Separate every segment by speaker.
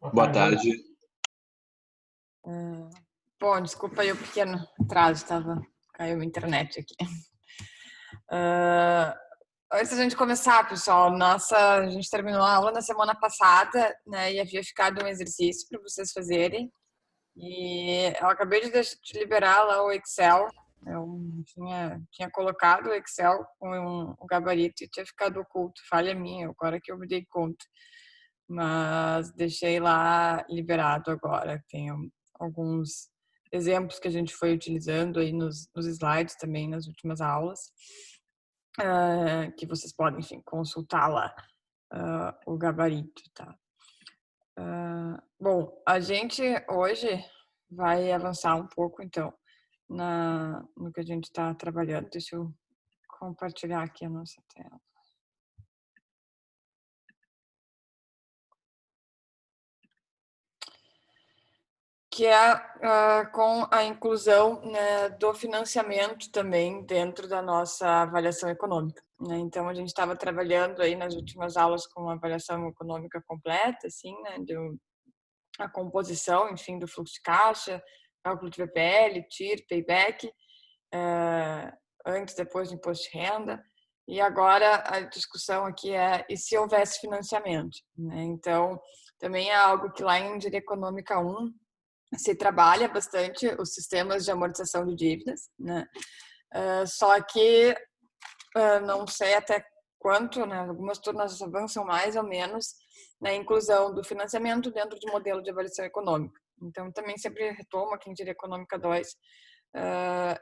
Speaker 1: Boa tarde.
Speaker 2: Bom, desculpa aí o pequeno atraso, caiu a internet aqui. Antes da gente começar, pessoal, a gente terminou a aula na semana passada, né, e havia ficado um exercício para vocês fazerem. E eu acabei de liberar lá o Excel. Eu tinha colocado o Excel com o gabarito e tinha ficado oculto, falha minha, agora que eu me dei conta. Mas deixei lá liberado agora. Tem alguns exemplos que a gente foi utilizando aí nos slides também nas últimas aulas, que vocês podem, enfim, consultar lá o gabarito, tá? Bom, a gente hoje vai avançar um pouco, então, no que a gente está trabalhando. Deixa eu compartilhar aqui a nossa tela. Que é com a inclusão, né, do financiamento também dentro da nossa avaliação econômica, né? Então, a gente estava trabalhando aí nas últimas aulas com uma avaliação econômica completa, assim, né, a composição, enfim, do fluxo de caixa, cálculo de VPL, TIR, payback, antes, depois do imposto de renda. E agora a discussão aqui é e se houvesse financiamento, né? Então, também é algo que lá em Engenharia Econômica 1 se trabalha bastante os sistemas de amortização de dívidas, né? Só que não sei até quanto, né? Algumas turmas avançam mais ou menos na inclusão do financiamento dentro de modelo de avaliação econômica. Então, também sempre retomo aqui em Engenharia Econômica 2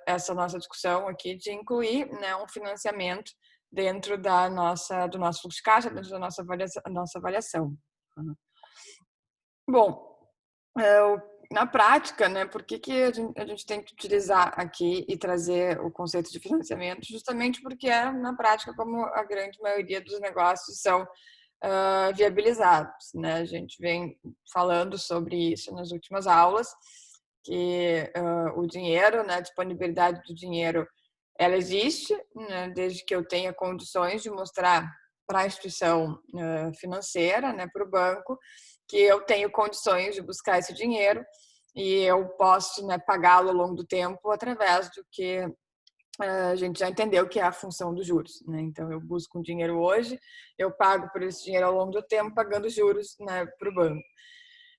Speaker 2: essa nossa discussão aqui de incluir, né, um financiamento dentro do nosso fluxo de caixa, dentro da nossa avaliação. Bom, na prática, né, por que a gente tem que utilizar aqui e trazer o conceito de financiamento? Justamente porque é, na prática, como a grande maioria dos negócios são viabilizados, né? A gente vem falando sobre isso nas últimas aulas, que o dinheiro, né, a disponibilidade do dinheiro, ela existe, né, desde que eu tenha condições de mostrar para a instituição financeira, né, para o banco, que eu tenho condições de buscar esse dinheiro e eu posso, né, pagá-lo ao longo do tempo através do que a gente já entendeu que é a função dos juros, né? Então eu busco um dinheiro hoje, eu pago por esse dinheiro ao longo do tempo, pagando juros, né, para o banco.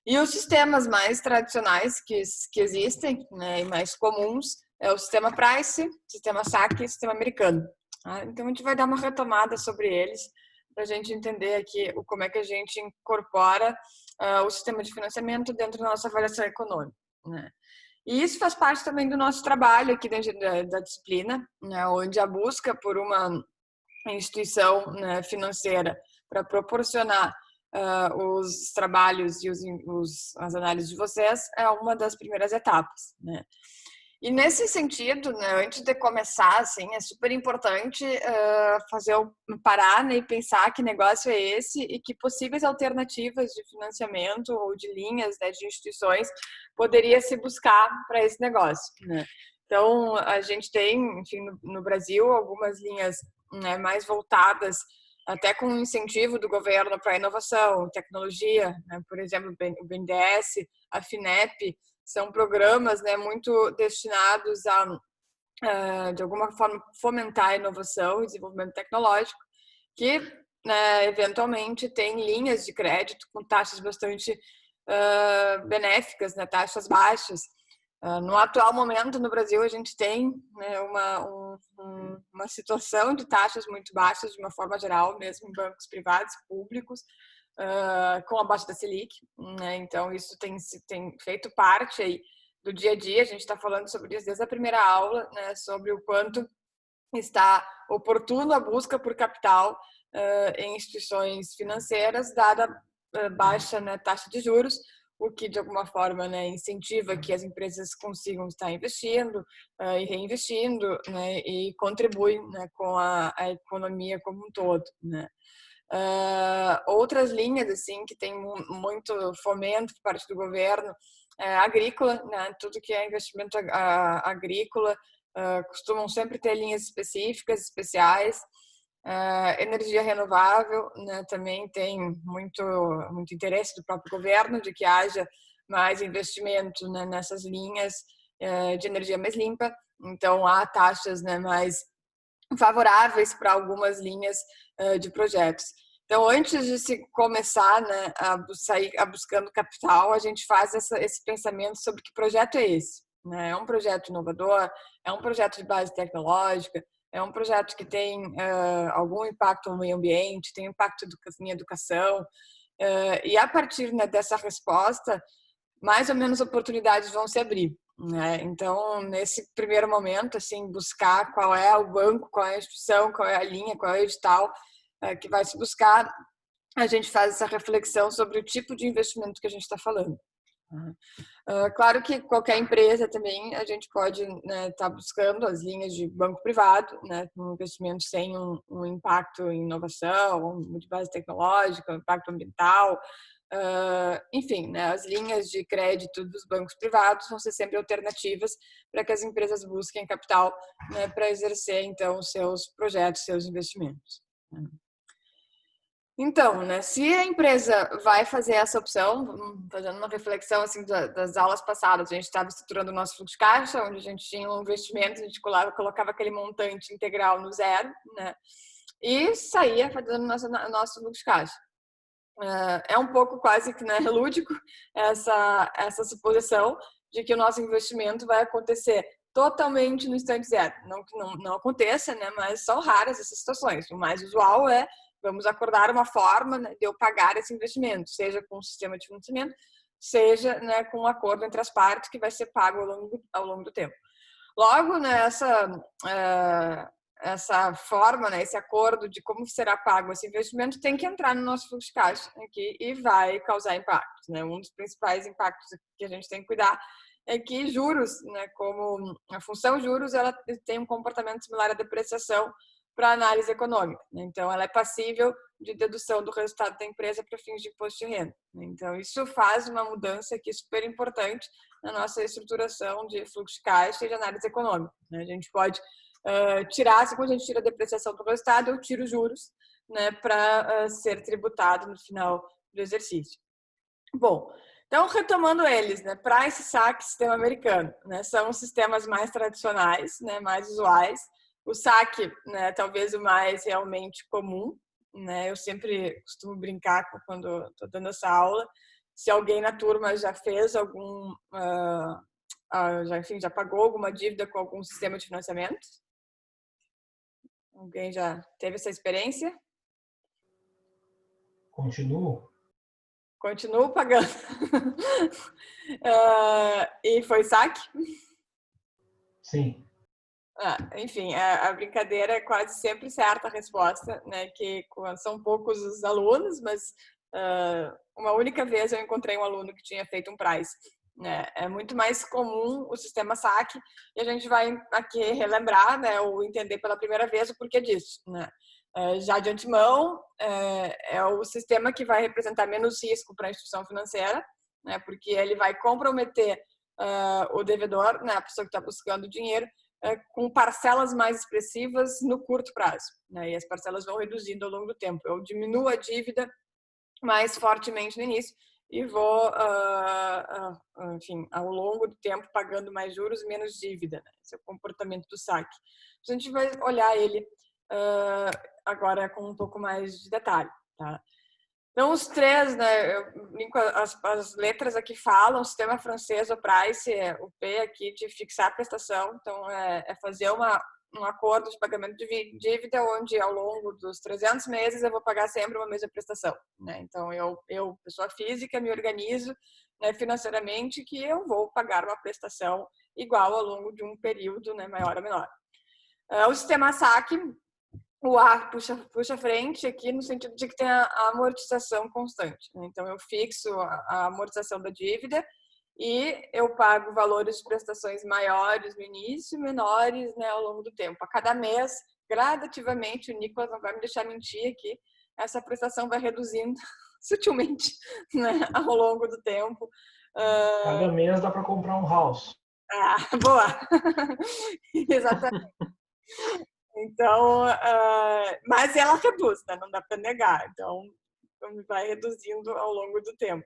Speaker 2: E os sistemas mais tradicionais que existem, né, e mais comuns é o sistema Price, sistema saque e sistema americano. Tá? Então a gente vai dar uma retomada sobre eles para a gente entender aqui como é que a gente incorpora o sistema de financiamento dentro da nossa avaliação econômica, né? E isso faz parte também do nosso trabalho aqui da disciplina, né, onde a busca por uma instituição, né, financeira para proporcionar os trabalhos e as análises de vocês é uma das primeiras etapas, né? E nesse sentido, né, antes de começar, assim, é super importante parar, né, e pensar que negócio é esse e que possíveis alternativas de financiamento ou de linhas, né, de instituições poderia se buscar para esse negócio, né? Então, a gente tem, enfim, no Brasil, algumas linhas, né, mais voltadas até com incentivo do governo para inovação, tecnologia, né? Por exemplo, o BNDES, a FINEP, são programas, né, muito destinados a, de alguma forma, fomentar a inovação e desenvolvimento tecnológico, que, né, eventualmente tem linhas de crédito com taxas bastante benéficas, né, taxas baixas. No atual momento, no Brasil, a gente tem, né, uma situação de taxas muito baixas, de uma forma geral, mesmo em bancos privados, públicos, com a baixa da Selic, né? Então, isso tem feito parte aí do dia a dia. A gente está falando sobre isso desde a primeira aula, né, sobre o quanto está oportuno a busca por capital em instituições financeiras, dada a baixa, né, taxa de juros, o que de alguma forma, né, incentiva que as empresas consigam estar investindo e reinvestindo, né, e contribui, né, com a economia como um todo, né. Outras linhas assim que tem muito fomento por parte do governo, agrícola, né, tudo que é investimento agrícola, costumam sempre ter linhas específicas, especiais, Energia renovável, né, também tem muito interesse do próprio governo de que haja mais investimento, né, nessas linhas de energia mais limpa. Então, há taxas, né, mais favoráveis para algumas linhas de projetos. Então, antes de se começar, né, a buscando capital, a gente faz esse pensamento sobre que projeto é esse. Né? É um projeto inovador, é um projeto de base tecnológica, é um projeto que tem algum impacto no meio ambiente, tem impacto em educação, e a partir, né, dessa resposta, mais ou menos oportunidades vão se abrir. Né? Então, nesse primeiro momento, assim, buscar qual é o banco, qual é a instituição, qual é a linha, qual é o edital que vai se buscar, a gente faz essa reflexão sobre o tipo de investimento que a gente está falando. Claro que qualquer empresa também a gente pode estar buscando as linhas de banco privado, né, um investimento sem um impacto em inovação, de base tecnológica, um impacto ambiental, enfim, né, as linhas de crédito dos bancos privados vão ser sempre alternativas para que as empresas busquem capital, né, para exercer então seus projetos, seus investimentos. Então, né, se a empresa vai fazer essa opção, fazendo uma reflexão assim das aulas passadas, a gente estava estruturando o nosso fluxo de caixa, onde a gente tinha um investimento, a gente colocava aquele montante integral no zero, né, e saía fazendo nosso fluxo de caixa. É um pouco quase que, né, lúdico essa suposição de que o nosso investimento vai acontecer totalmente no instante zero. Não que não aconteça, né, mas são raras essas situações. O mais usual é vamos acordar uma forma, né, de eu pagar esse investimento, seja com um sistema de financiamento, seja, né, com um acordo entre as partes que vai ser pago ao longo do tempo. Logo, né, essa forma, né, esse acordo de como será pago esse investimento tem que entrar no nosso fluxo de caixa aqui e vai causar impactos. Né? Um dos principais impactos que a gente tem que cuidar é que juros, né, como a função juros, ela tem um comportamento similar à depreciação para análise econômica. Né? Então, ela é passível de dedução do resultado da empresa para fins de imposto de renda. Então, isso faz uma mudança aqui super importante na nossa estruturação de fluxo de caixa e de análise econômica. Né? A gente pode tirar, assim, quando a gente tira a depreciação do resultado, eu tiro juros, né, para ser tributado no final do exercício. Bom, então retomando eles, né, Price, SAC, sistema americano, né, são os sistemas mais tradicionais, né, mais usuais. O SAC, né, talvez o mais realmente comum, né, eu sempre costumo brincar quando estou dando essa aula, se alguém na turma já fez algum, já pagou alguma dívida com algum sistema de financiamento. Alguém já teve essa experiência?
Speaker 1: Continuo?
Speaker 2: Continuo pagando. E foi saque?
Speaker 1: Sim.
Speaker 2: Enfim, a brincadeira é quase sempre certa a resposta, né? Que são poucos os alunos, mas uma única vez eu encontrei um aluno que tinha feito um price. Né? É muito mais comum o sistema saque e a gente vai aqui relembrar, né? Ou entender pela primeira vez o porquê disso, né? Já de antemão, é o sistema que vai representar menos risco para a instituição financeira, né? Porque ele vai comprometer o devedor, né? A pessoa que está buscando dinheiro, com parcelas mais expressivas no curto prazo, né? E as parcelas vão reduzindo ao longo do tempo. Eu diminuo a dívida mais fortemente no início e vou, enfim, ao longo do tempo pagando mais juros, menos dívida. Né? Esse é o comportamento do saque. A gente vai olhar ele agora com um pouco mais de detalhe, tá? Então, os três, né, eu linko as letras aqui falam, o sistema francês, o price, o P aqui de fixar a prestação, então é fazer um acordo de pagamento de dívida onde ao longo dos 300 meses eu vou pagar sempre uma mesma prestação, né? Então, eu pessoa física, me organizo, né, financeiramente que eu vou pagar uma prestação igual ao longo de um período, né, maior ou menor. O sistema saque, o A puxa frente aqui no sentido de que tem a amortização constante. Né? Então, eu fixo a amortização da dívida e eu pago valores de prestações maiores no início e menores, né, ao longo do tempo. A cada mês, gradativamente, o Nicolas não vai me deixar mentir aqui, essa prestação vai reduzindo sutilmente, né, ao longo do tempo.
Speaker 1: Cada mês dá para comprar um house.
Speaker 2: Boa! Exatamente. Então, mas ela reduz, né? Não dá para negar. Então, vai reduzindo ao longo do tempo.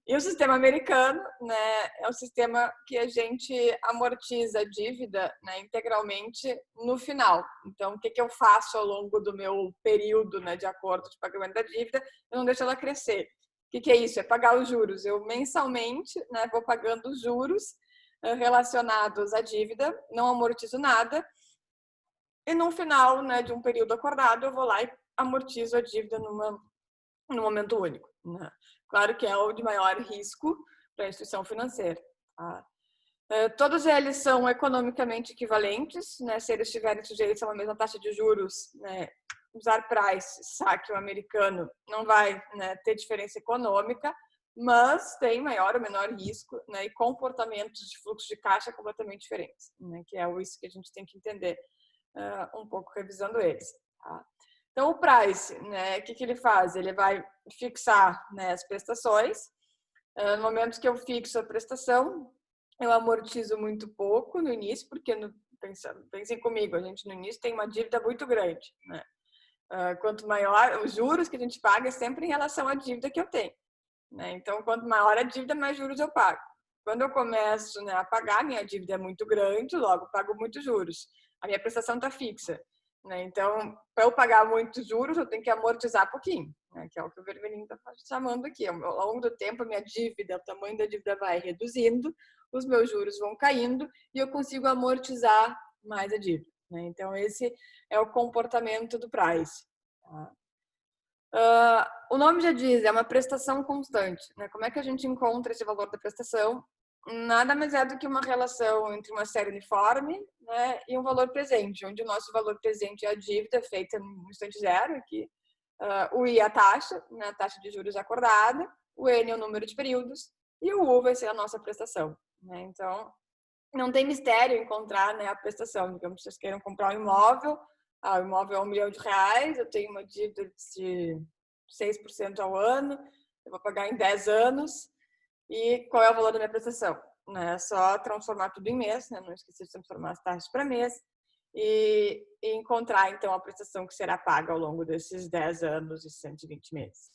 Speaker 2: E o sistema americano, né, é um sistema que a gente amortiza a dívida, né, integralmente no final. Então, o que eu faço ao longo do meu período, né, de acordo de pagamento da dívida? Eu não deixo ela crescer. O que é isso? É pagar os juros. Eu mensalmente, né, vou pagando os juros relacionados à dívida, não amortizo nada. E no final, né, de um período acordado, eu vou lá e amortizo a dívida num momento único, né? Claro que é o de maior risco para a instituição financeira. Tá? Todos eles são economicamente equivalentes, né? Se eles estiverem sujeitos a uma mesma taxa de juros, né? Usar price, saque o americano, não vai, né, ter diferença econômica, mas tem maior ou menor risco, né? E comportamentos de fluxo de caixa completamente diferentes, né? Que é isso que a gente tem que entender um pouco revisando eles. Tá? Então, o price, né, o que ele faz? Ele vai fixar, né, as prestações. No momento que eu fixo a prestação, eu amortizo muito pouco no início, porque, pensem comigo, a gente no início tem uma dívida muito grande. Né? Quanto maior, os juros que a gente paga é sempre em relação à dívida que eu tenho. Né? Então, quanto maior a dívida, mais juros eu pago. Quando eu começo, né, a pagar, minha dívida é muito grande, logo pago muitos juros. A minha prestação está fixa. Né? Então, para eu pagar muitos juros, eu tenho que amortizar pouquinho, né? Que é o que o Vermelhinho está chamando aqui. Ao longo do tempo, a minha dívida, o tamanho da dívida vai reduzindo, os meus juros vão caindo e eu consigo amortizar mais a dívida. Né? Então, esse é o comportamento do price. Tá? O nome já diz, é uma prestação constante. Né? Como é que a gente encontra esse valor da prestação? Nada mais é do que uma relação entre uma série uniforme, né, e um valor presente, onde o nosso valor presente é a dívida feita no instante zero, aqui. O I é a taxa, né, a taxa de juros acordada, o N é o número de períodos e o U vai ser a nossa prestação. Né? Então, não tem mistério encontrar, né, a prestação. Digamos que vocês queiram comprar um imóvel, o imóvel é R$1 milhão, eu tenho uma dívida de 6% ao ano, eu vou pagar em 10 anos, e qual é o valor da minha prestação? Né? É só transformar tudo em mês, né? Não esquecer de transformar as taxas para mês, e encontrar, então, a prestação que será paga ao longo desses 10 anos e 120 meses.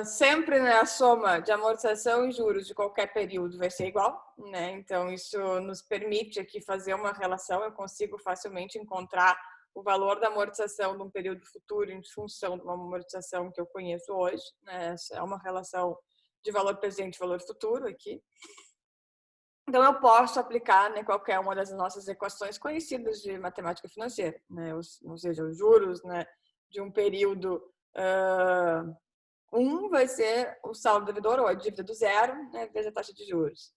Speaker 2: Sempre, né, a soma de amortização e juros de qualquer período vai ser igual, né? Então, isso nos permite aqui fazer uma relação. Eu consigo facilmente encontrar o valor da amortização de um período futuro em função de uma amortização que eu conheço hoje. Né? Essa é uma relação de valor presente e valor futuro aqui. Então, eu posso aplicar, né, qualquer uma das nossas equações conhecidas de matemática financeira, né? Ou seja, os juros, né, de um período vai ser o saldo devedor, ou a dívida do zero, né, vezes a taxa de juros.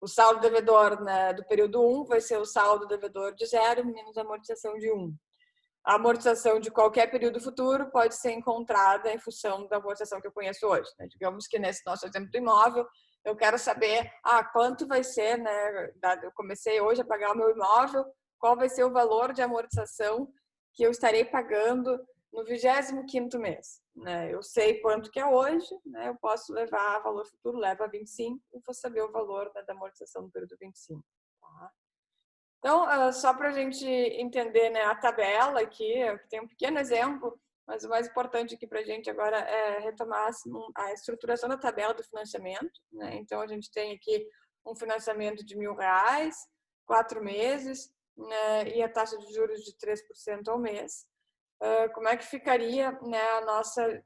Speaker 2: O saldo devedor, né, do período 1 vai ser o saldo devedor de zero menos a amortização de 1. A amortização de qualquer período futuro pode ser encontrada em função da amortização que eu conheço hoje. Né? Digamos que nesse nosso exemplo do imóvel, eu quero saber quanto vai ser, né? Eu comecei hoje a pagar o meu imóvel, qual vai ser o valor de amortização que eu estarei pagando no 25º mês. Né? Eu sei quanto que é hoje, né? Eu posso levar valor futuro, levo a 25 e vou saber o valor, né, da amortização no período 25. Tá? Então, só para a gente entender, né, a tabela aqui, tem um pequeno exemplo, mas o mais importante aqui para a gente agora é retomar a estruturação da tabela do financiamento. Né? Então, a gente tem aqui um financiamento de R$1.000, 4 meses, né, e a taxa de juros de 3% ao mês. Como é que ficaria, né, a nossa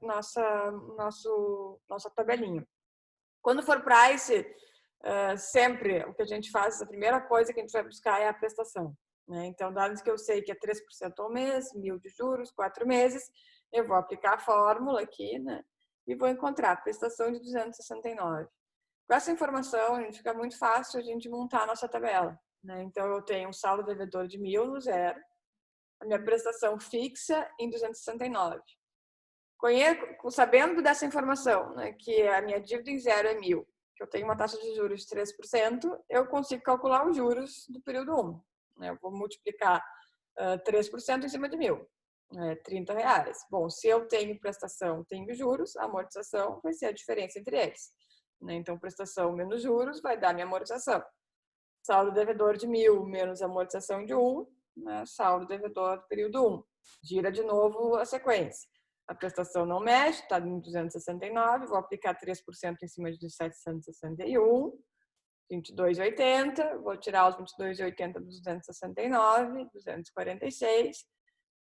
Speaker 2: tabelinha? Quando for price, sempre o que a gente faz, a primeira coisa que a gente vai buscar é a prestação. Né? Então, dados que eu sei que é 3% ao mês, 1.000 de juros, 4 meses, eu vou aplicar a fórmula aqui, né? E vou encontrar a prestação de 269. Com essa informação, fica muito fácil a gente montar a nossa tabela. Né? Então, eu tenho um saldo devedor de 1.000 no zero, a minha prestação fixa em 269. Sabendo dessa informação, né, que a minha dívida em zero é 1.000, que eu tenho uma taxa de juros de 3%, eu consigo calcular os juros do período 1. Né? Eu vou multiplicar 3% em cima de 1.000, R$30. Bom, se eu tenho prestação, tenho juros, a amortização vai ser a diferença entre eles. Né? Então, prestação menos juros vai dar minha amortização. saldo devedor de 1.000 menos amortização de 1, né? Saldo devedor do período 1. Gira de novo a sequência. A prestação não mexe, está em 269, vou aplicar 3% em cima de 761, 22,80, vou tirar os 22,80 dos 269, 246,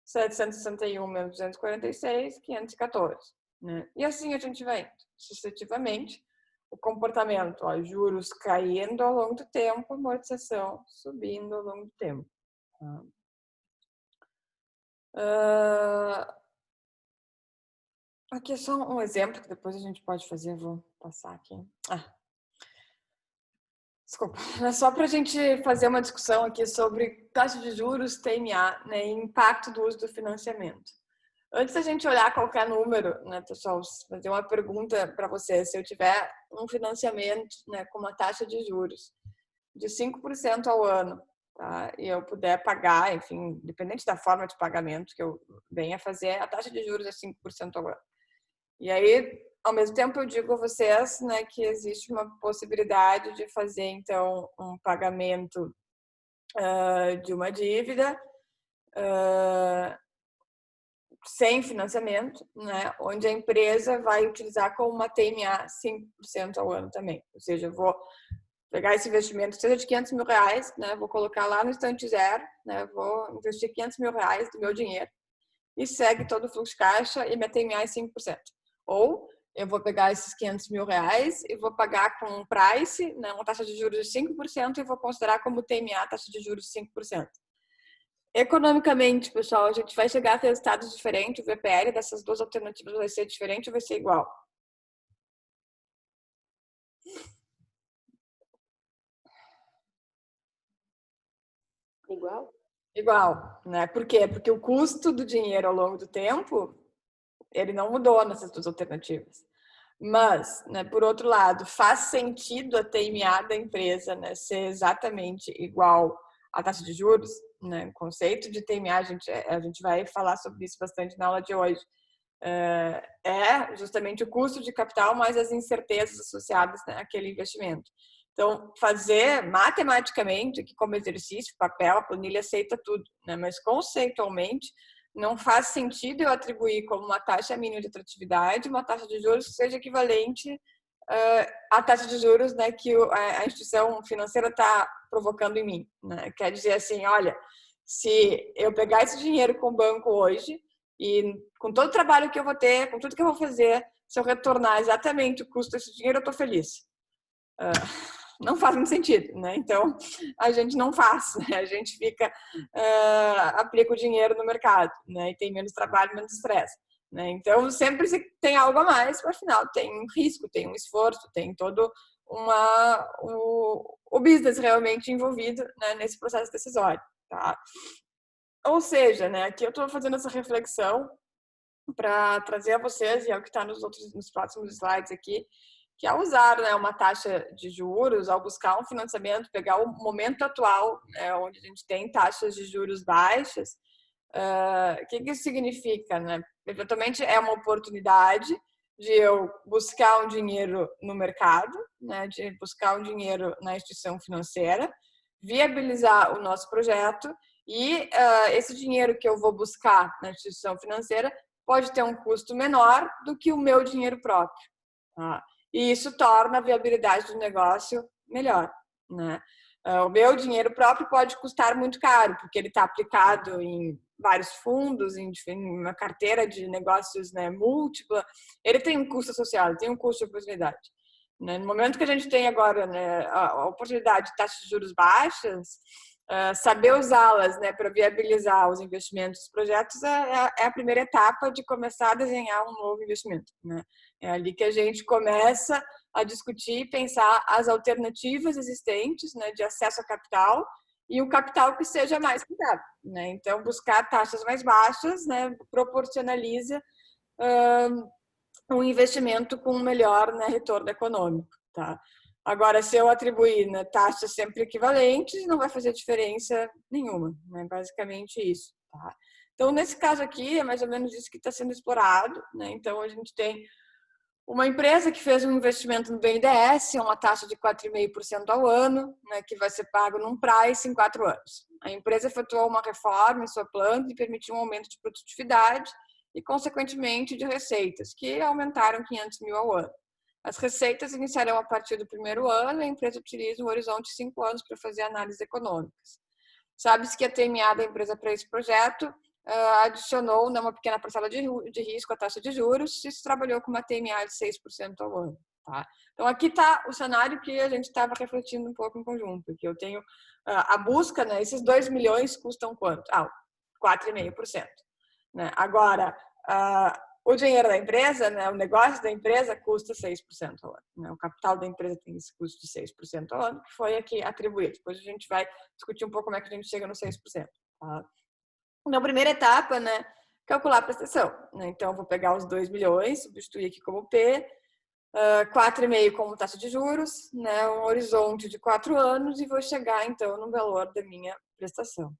Speaker 2: 761 menos 246, 514. Né? E assim a gente vai indo, sucessivamente. O comportamento, ó, juros caindo ao longo do tempo, amortização subindo ao longo do tempo. Aqui é só um exemplo que depois a gente pode fazer, vou passar aqui. Desculpa, é só para a gente fazer uma discussão aqui sobre taxa de juros, TMA, né, e impacto do uso do financiamento. Antes da gente olhar qualquer número, né, pessoal, fazer uma pergunta para você. Se eu tiver um financiamento, né, com uma taxa de juros de 5% ao ano, tá, e eu puder pagar, enfim, independente da forma de pagamento que eu venha fazer, a taxa de juros é 5% ao ano. E aí, ao mesmo tempo, eu digo a vocês, né, que existe uma possibilidade de fazer, então, um pagamento de uma dívida sem financiamento, né, onde a empresa vai utilizar como uma TMA 5% ao ano também. Ou seja, eu vou pegar esse investimento, seja de 500 mil reais, né, vou colocar lá no instante zero, né, vou investir 500 mil reais do meu dinheiro e segue todo o fluxo de caixa e minha TMA é 5%. Ou eu vou pegar esses 500 mil reais e vou pagar com um price, né, uma taxa de juros de 5% e vou considerar como TMA taxa de juros de 5%. Economicamente, pessoal, a gente vai chegar a resultados diferentes. O VPL dessas duas alternativas vai ser diferente ou vai ser igual?
Speaker 3: Igual?
Speaker 2: Igual, né? Por quê? Porque o custo do dinheiro ao longo do tempo, ele não mudou nessas duas alternativas. Mas, né, por outro lado, faz sentido a TMA da empresa, né, ser exatamente igual à taxa de juros, né? O conceito de TMA, a gente vai falar sobre isso bastante na aula de hoje. É justamente o custo de capital mais as incertezas associadas, né, àquele investimento. Então, fazer matematicamente, que como exercício, papel, a planilha aceita tudo, né? Mas conceitualmente, não faz sentido eu atribuir como uma taxa mínima de atratividade uma taxa de juros que seja equivalente à taxa de juros, né, que a instituição financeira está provocando em mim. Né? Quer dizer assim, olha, se eu pegar esse dinheiro com o banco hoje e com todo o trabalho que eu vou ter, com tudo que eu vou fazer, se eu retornar exatamente o custo desse dinheiro, eu estou feliz. Não faz muito sentido, né? Então, a gente não faz, né? A gente fica, aplica o dinheiro no mercado, né? E tem menos trabalho, menos estresse, né? Então, sempre se tem algo a mais, mas afinal tem um risco, tem um esforço, tem todo o business realmente envolvido, né, nesse processo decisório, tá? Ou seja, né, aqui eu estou fazendo essa reflexão para trazer a vocês, e é o que está nos próximos slides aqui, que ao usar, né, uma taxa de juros, ao buscar um financiamento, pegar o momento atual, né, onde a gente tem taxas de juros baixas, o que isso significa? Né? Eventualmente é uma oportunidade de eu buscar um dinheiro no mercado, né, de buscar um dinheiro na instituição financeira, viabilizar o nosso projeto e esse dinheiro que eu vou buscar na instituição financeira pode ter um custo menor do que o meu dinheiro próprio. Tá? E isso torna a viabilidade do negócio melhor. Né? O meu dinheiro próprio pode custar muito caro, porque ele está aplicado em vários fundos, em uma carteira de negócios, né, múltipla. Ele tem um custo associado, tem um custo de oportunidade. Né? No momento que a gente tem agora, né, a oportunidade de taxas de juros baixas, saber usá-las, né, para viabilizar os investimentos dos projetos é a primeira etapa de começar a desenhar um novo investimento. Né? É ali que a gente começa a discutir e pensar as alternativas existentes, né, de acesso a capital e o capital que seja mais rentável. Né? Então, buscar taxas mais baixas, né, proporcionaliza um investimento com um melhor, né, retorno econômico. Tá? Agora, se eu atribuir, né, taxas sempre equivalentes, não vai fazer diferença nenhuma. Né? Basicamente isso. Tá? Então, nesse caso aqui, é mais ou menos isso que está sendo explorado. Né? Então, a gente tem Uma empresa que fez um investimento no BNDES, uma taxa de 4,5% ao ano, né, que vai ser pago num prazo em 4 anos. A empresa efetuou uma reforma em sua planta e permitiu um aumento de produtividade e, consequentemente, de receitas, que aumentaram 500 mil ao ano. As receitas iniciarão a partir do primeiro ano e a empresa utiliza um horizonte de 5 anos para fazer análises econômicas. Sabe-se que a TMA da empresa para esse projeto adicionou uma pequena parcela de risco à taxa de juros e se trabalhou com uma TMA de 6% ao ano. Tá? Então, aqui está o cenário que a gente estava refletindo um pouco em conjunto, que eu tenho a busca, né, esses 2 milhões custam quanto? 4,5%. Né? Agora, o dinheiro da empresa, né, o negócio da empresa custa 6% ao ano. Né? O capital da empresa tem esse custo de 6% ao ano, que foi aqui atribuído. Depois a gente vai discutir um pouco como é que a gente chega no 6%. Tá? Na primeira etapa, né, calcular a prestação. Né? Então, vou pegar os 2 milhões, substituir aqui como P, 4,5 como taxa de juros, né, um horizonte de 4 anos e vou chegar, então, no valor da minha prestação.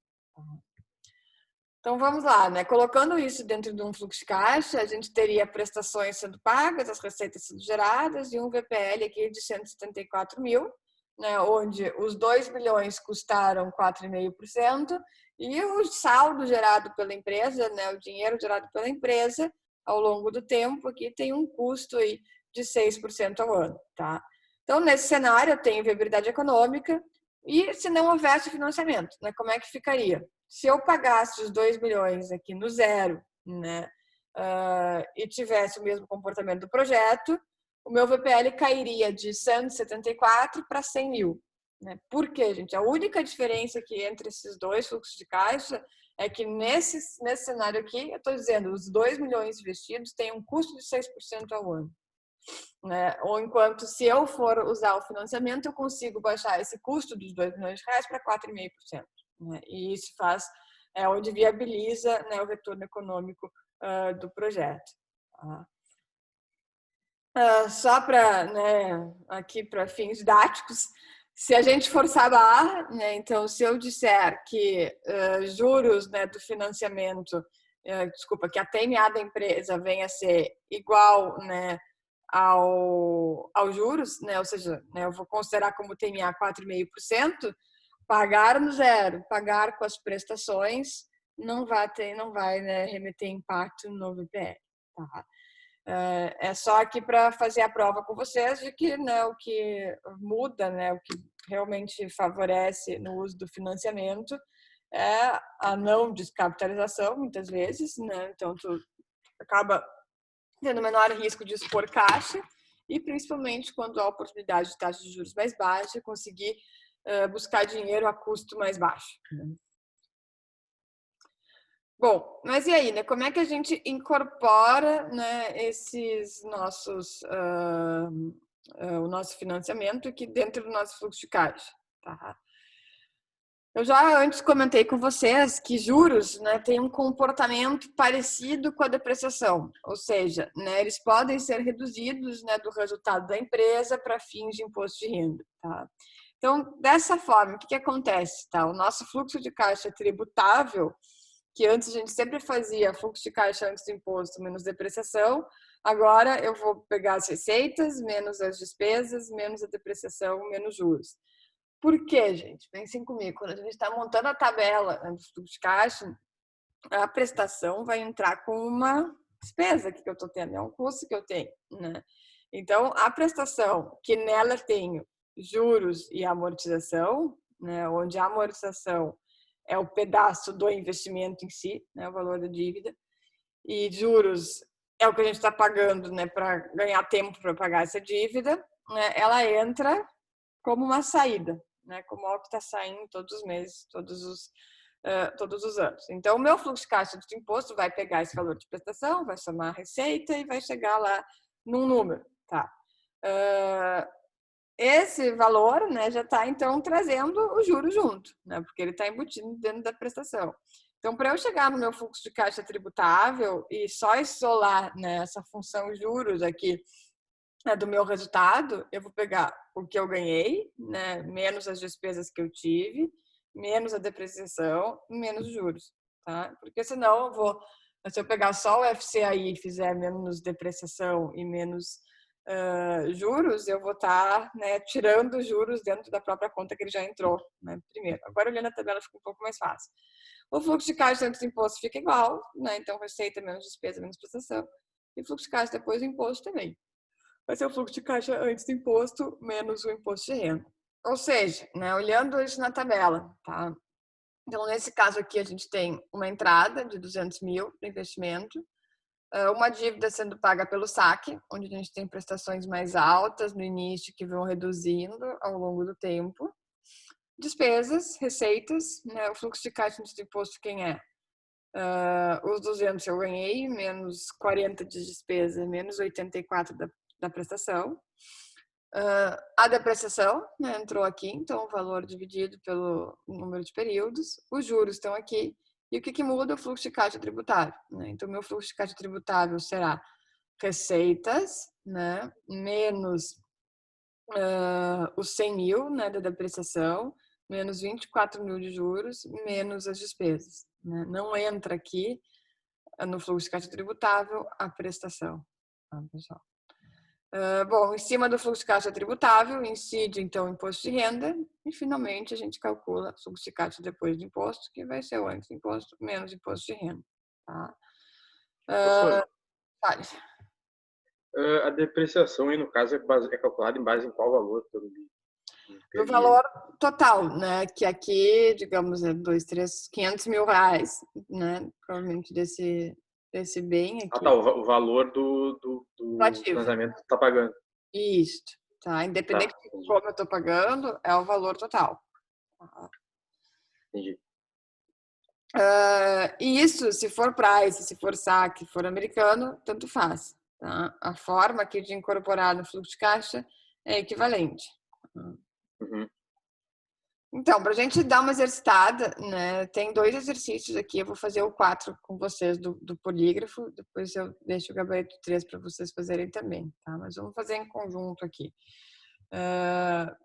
Speaker 2: Então, vamos lá, né? Colocando isso dentro de um fluxo de caixa, a gente teria prestações sendo pagas, as receitas sendo geradas e um VPL aqui de 174 mil, né? Onde os 2 milhões custaram 4,5% e o saldo gerado pela empresa, né? O dinheiro gerado pela empresa ao longo do tempo aqui tem um custo aí de 6% ao ano, tá? Então, nesse cenário, eu tenho viabilidade econômica e se não houvesse financiamento, né? Como é que ficaria? Se eu pagasse os 2 milhões aqui no zero, né, e tivesse o mesmo comportamento do projeto, o meu VPL cairia de 174 para 100 mil. Né? Por quê, gente? A única diferença aqui entre esses dois fluxos de caixa é que nesse cenário aqui, eu estou dizendo, os 2 milhões investidos têm um custo de 6% ao ano. Né? Ou enquanto, se eu for usar o financiamento, eu consigo baixar esse custo dos 2 milhões de reais para 4,5%. Né? E isso faz, onde viabiliza, né, o retorno econômico do projeto. Só para, né, aqui para fins didáticos, se a gente forçar a barra, né, então se eu disser que juros, né, do financiamento, desculpa, que a TMA da empresa venha a ser igual, né, aos juros, né, ou seja, né, eu vou considerar como TMA 4,5%, pagar no zero, pagar com as prestações, não vai, né, remeter impacto no VPL. Tá? É só aqui para fazer a prova com vocês de que, né, o que muda, né, o que realmente favorece no uso do financiamento é a não descapitalização, muitas vezes, né? Então, tu acaba tendo menor risco de expor caixa e, principalmente, quando há oportunidade de taxa de juros mais baixa, conseguir buscar dinheiro a custo mais baixo. Bom, mas e aí, né? Como é que a gente incorpora, né, esses nossos, o nosso financiamento aqui dentro do nosso fluxo de caixa? Tá? Eu já antes comentei com vocês que juros, né, têm um comportamento parecido com a depreciação, ou seja, né, eles podem ser reduzidos, né, do resultado da empresa para fins de imposto de renda. Tá? Então, dessa forma, o que acontece? Tá? O nosso fluxo de caixa tributável, que antes a gente sempre fazia fluxo de caixa antes do imposto menos depreciação, agora eu vou pegar as receitas, menos as despesas, menos a depreciação, menos juros. Por quê, gente? Pensem comigo, quando a gente está montando a tabela do fluxo de caixa, a prestação vai entrar com uma despesa que eu estou tendo, é um custo que eu tenho, né? Então, a prestação, que nela tenho juros e amortização, né, onde a amortização é o pedaço do investimento em si, né, o valor da dívida, e juros é o que a gente está pagando, né, para ganhar tempo para pagar essa dívida, né, ela entra como uma saída, né, como algo que está saindo todos os meses, todos os anos. Então, o meu fluxo de caixa de imposto vai pegar esse valor de prestação, vai somar a receita e vai chegar lá num número, tá? Esse valor, né, já está, então, trazendo o juro junto, né, porque ele está embutido dentro da prestação. Então, para eu chegar no meu fluxo de caixa tributável e só isolar, né, essa função juros aqui do meu resultado, eu vou pegar o que eu ganhei, né, menos as despesas que eu tive, menos a depreciação, menos juros, tá? Porque senão se eu pegar só o FCAI e fizer menos depreciação e menos juros, eu vou estar, né, tirando juros dentro da própria conta que ele já entrou, né, primeiro. Agora, olhando a tabela, fica um pouco mais fácil. O fluxo de caixa antes do imposto fica igual, né, então receita menos despesa menos prestação, e o fluxo de caixa depois do imposto também. Vai ser o fluxo de caixa antes do imposto menos o imposto de renda. Ou seja, né, olhando isso na tabela, tá? Então, nesse caso aqui, a gente tem uma entrada de 200 mil para investimento, uma dívida sendo paga pelo saque, onde a gente tem prestações mais altas no início que vão reduzindo ao longo do tempo. Despesas, receitas, né? O fluxo de caixa antes do imposto quem é? Os 200 eu ganhei, menos 40 de despesa, menos 84 da prestação. A depreciação, né, entrou aqui, então o valor dividido pelo número de períodos. Os juros estão aqui. E o que muda? O fluxo de caixa tributável, né? Então, meu fluxo de caixa tributável será receitas, né, menos os 100 mil, né, da depreciação, menos 24 mil de juros, menos as despesas, né? Não entra aqui no fluxo de caixa tributável a prestação, tá, pessoal? Bom, em cima do fluxo de caixa tributável, incide então o imposto de renda e finalmente a gente calcula o fluxo de caixa depois do imposto, que vai ser o antes do imposto menos imposto de renda. Tá? Vale.
Speaker 3: A depreciação aí, no caso, é calculada em base em qual valor?
Speaker 2: Do valor total, né? Que aqui, digamos, é 500 mil reais, né? Provavelmente desse bem aqui.
Speaker 3: Tá, o valor do financiamento que tá pagando.
Speaker 2: Isso, tá? Independente de como eu tô pagando, é o valor total.
Speaker 3: Entendi.
Speaker 2: E isso, se for price, se for saque, se for americano, tanto faz. Tá? A forma aqui de incorporar no fluxo de caixa é equivalente.
Speaker 3: Uhum.
Speaker 2: Então, para a gente dar uma exercitada, né, tem 2 exercícios aqui, eu vou fazer o 4 com vocês do polígrafo, depois eu deixo o gabarito 3 para vocês fazerem também, tá? Mas vamos fazer em conjunto aqui.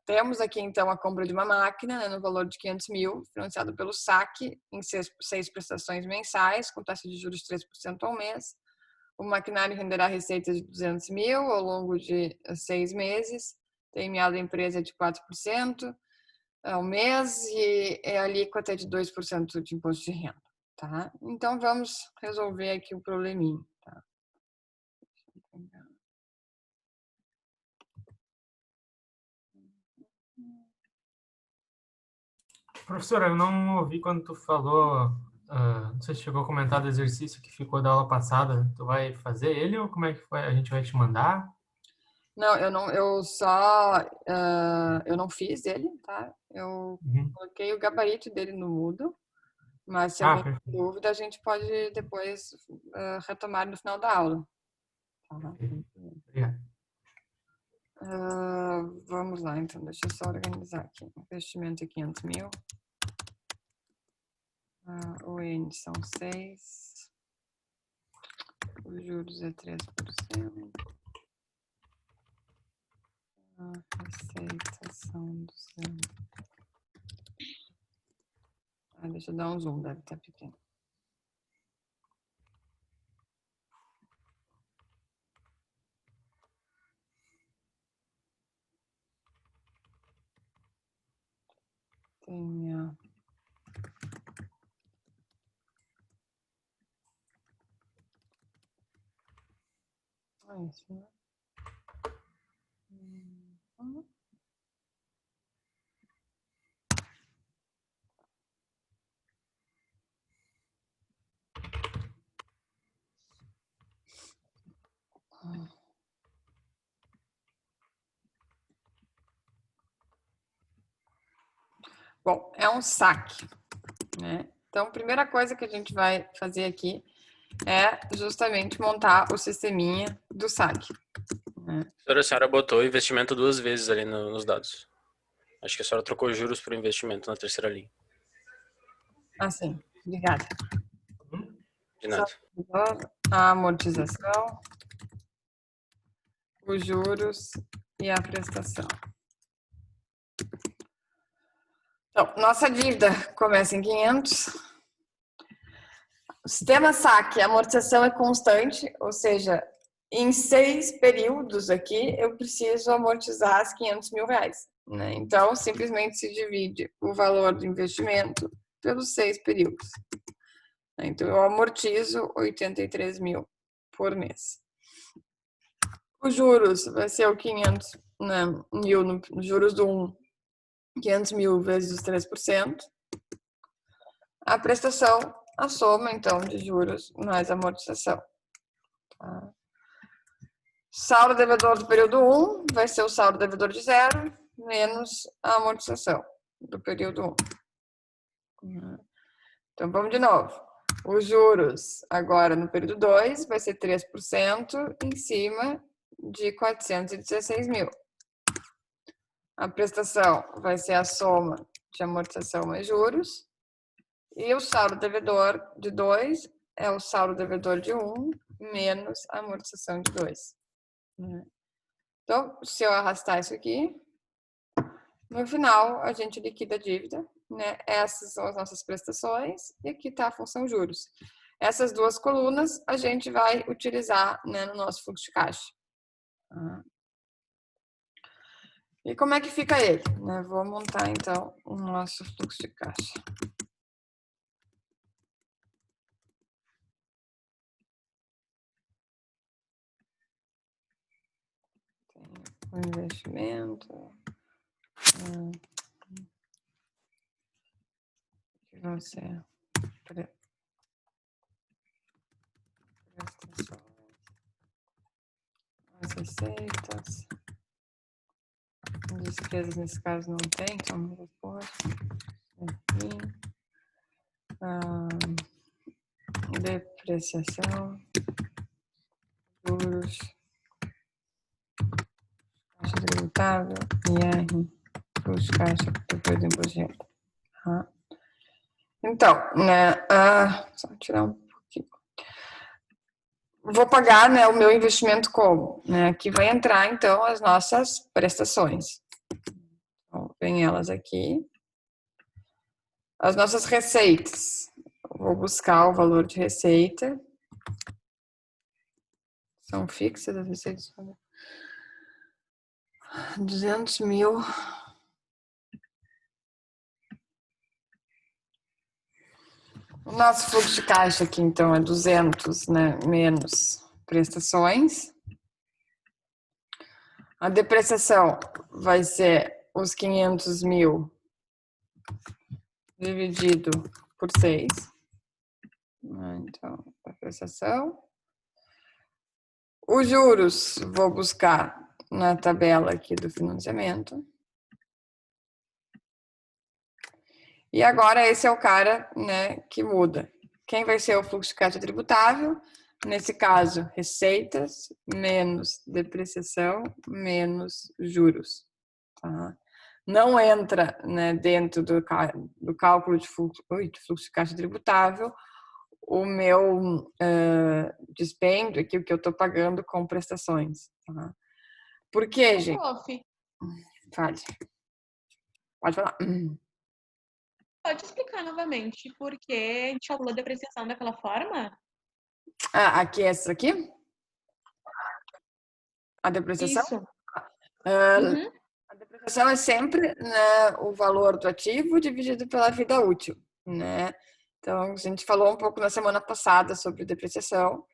Speaker 2: Temos aqui, então, a compra de uma máquina, né, no valor de 500 mil, financiado pelo saque, em 6 prestações mensais, com taxa de juros de 3% ao mês. O maquinário renderá receitas de 200 mil ao longo de 6 meses, tem IMA da empresa de 4%, ao mês e é a alíquota de 2% de imposto de renda, tá? Então, vamos resolver aqui o probleminha, tá?
Speaker 1: Professora, eu não ouvi quando tu falou, não sei se chegou a comentar do exercício que ficou da aula passada. Tu vai fazer ele ou como é que foi? A gente vai te mandar?
Speaker 2: Não, eu não fiz ele, tá? Eu coloquei o gabarito dele no Moodle, mas se alguém tem dúvida, a gente pode depois retomar no final da aula. Tá?
Speaker 1: Obrigado.
Speaker 2: Vamos lá, então, deixa eu só organizar aqui. Investimento é 500 mil. O N são 6. Os juros é 3%. A receita são 200. Deixa eu dar um zoom, deve estar pequeno. Tem isso, né? Bom, é um saque, né? Então, a primeira coisa que a gente vai fazer aqui é justamente montar o sisteminha do saque. Né?
Speaker 4: A senhora botou o investimento 2 vezes ali nos dados. Acho que a senhora trocou juros por investimento na terceira linha.
Speaker 2: Ah, sim. Obrigada.
Speaker 4: De nada.
Speaker 2: A amortização, os juros e a prestação. Então, nossa dívida começa em 500. O sistema saque, a amortização é constante, ou seja, em 6 períodos aqui, eu preciso amortizar os 500 mil reais, né? Então, simplesmente se divide o valor do investimento pelos 6 períodos. Então, eu amortizo 83 mil por mês. Os juros vai ser o 500, né, mil no juros do 1, 500 mil vezes os 3%. A prestação, a soma, então, de juros mais amortização. Tá? Saldo devedor do período 1 vai ser o saldo devedor de 0 menos a amortização do período 1. Então, vamos de novo. Os juros agora no período 2 vai ser 3% em cima de 416 mil. A prestação vai ser a soma de amortização mais juros. E o saldo devedor de 2 é o saldo devedor de 1 menos a amortização de 2. Então, se eu arrastar isso aqui, no final a gente liquida a dívida, né? Essas são as nossas prestações e aqui está a função juros. Essas duas colunas a gente vai utilizar, né, no nosso fluxo de caixa. E como é que fica ele? Né? Vou montar então o nosso fluxo de caixa. Tem o investimento. Que vai ser as receitas. As despesas nesse caso não tem, então repor. Depreciação, juros, caixa tributável, IR, fluxo de caixa depois do imposto de renda. Então, né, só tirar um pouquinho. Vou pagar, né, o meu investimento como? Né? Aqui vai entrar, então, as nossas prestações. Então, vem elas aqui. As nossas receitas. Vou buscar o valor de receita. São fixas as receitas. 200 mil. O nosso fluxo de caixa aqui, então, é 200, né, menos prestações. A depreciação vai ser os 500 mil dividido por 6. Então, a prestação. Os juros, vou buscar na tabela aqui do financiamento. E agora esse é o cara, né, que muda. Quem vai ser o fluxo de caixa tributável? Nesse caso, receitas menos depreciação menos juros. Tá? Não entra, né, dentro do cálculo de fluxo de caixa tributável o meu dispêndio, aqui, o que eu estou pagando com prestações. Tá? Por quê, gente? Fale. Pode falar.
Speaker 5: Pode explicar novamente por que a gente calculou a depreciação daquela forma?
Speaker 2: Aqui, essa aqui? A depreciação?
Speaker 5: Isso.
Speaker 2: A depreciação é sempre, né, o valor do ativo dividido pela vida útil, né? Então, a gente falou um pouco na semana passada sobre depreciação.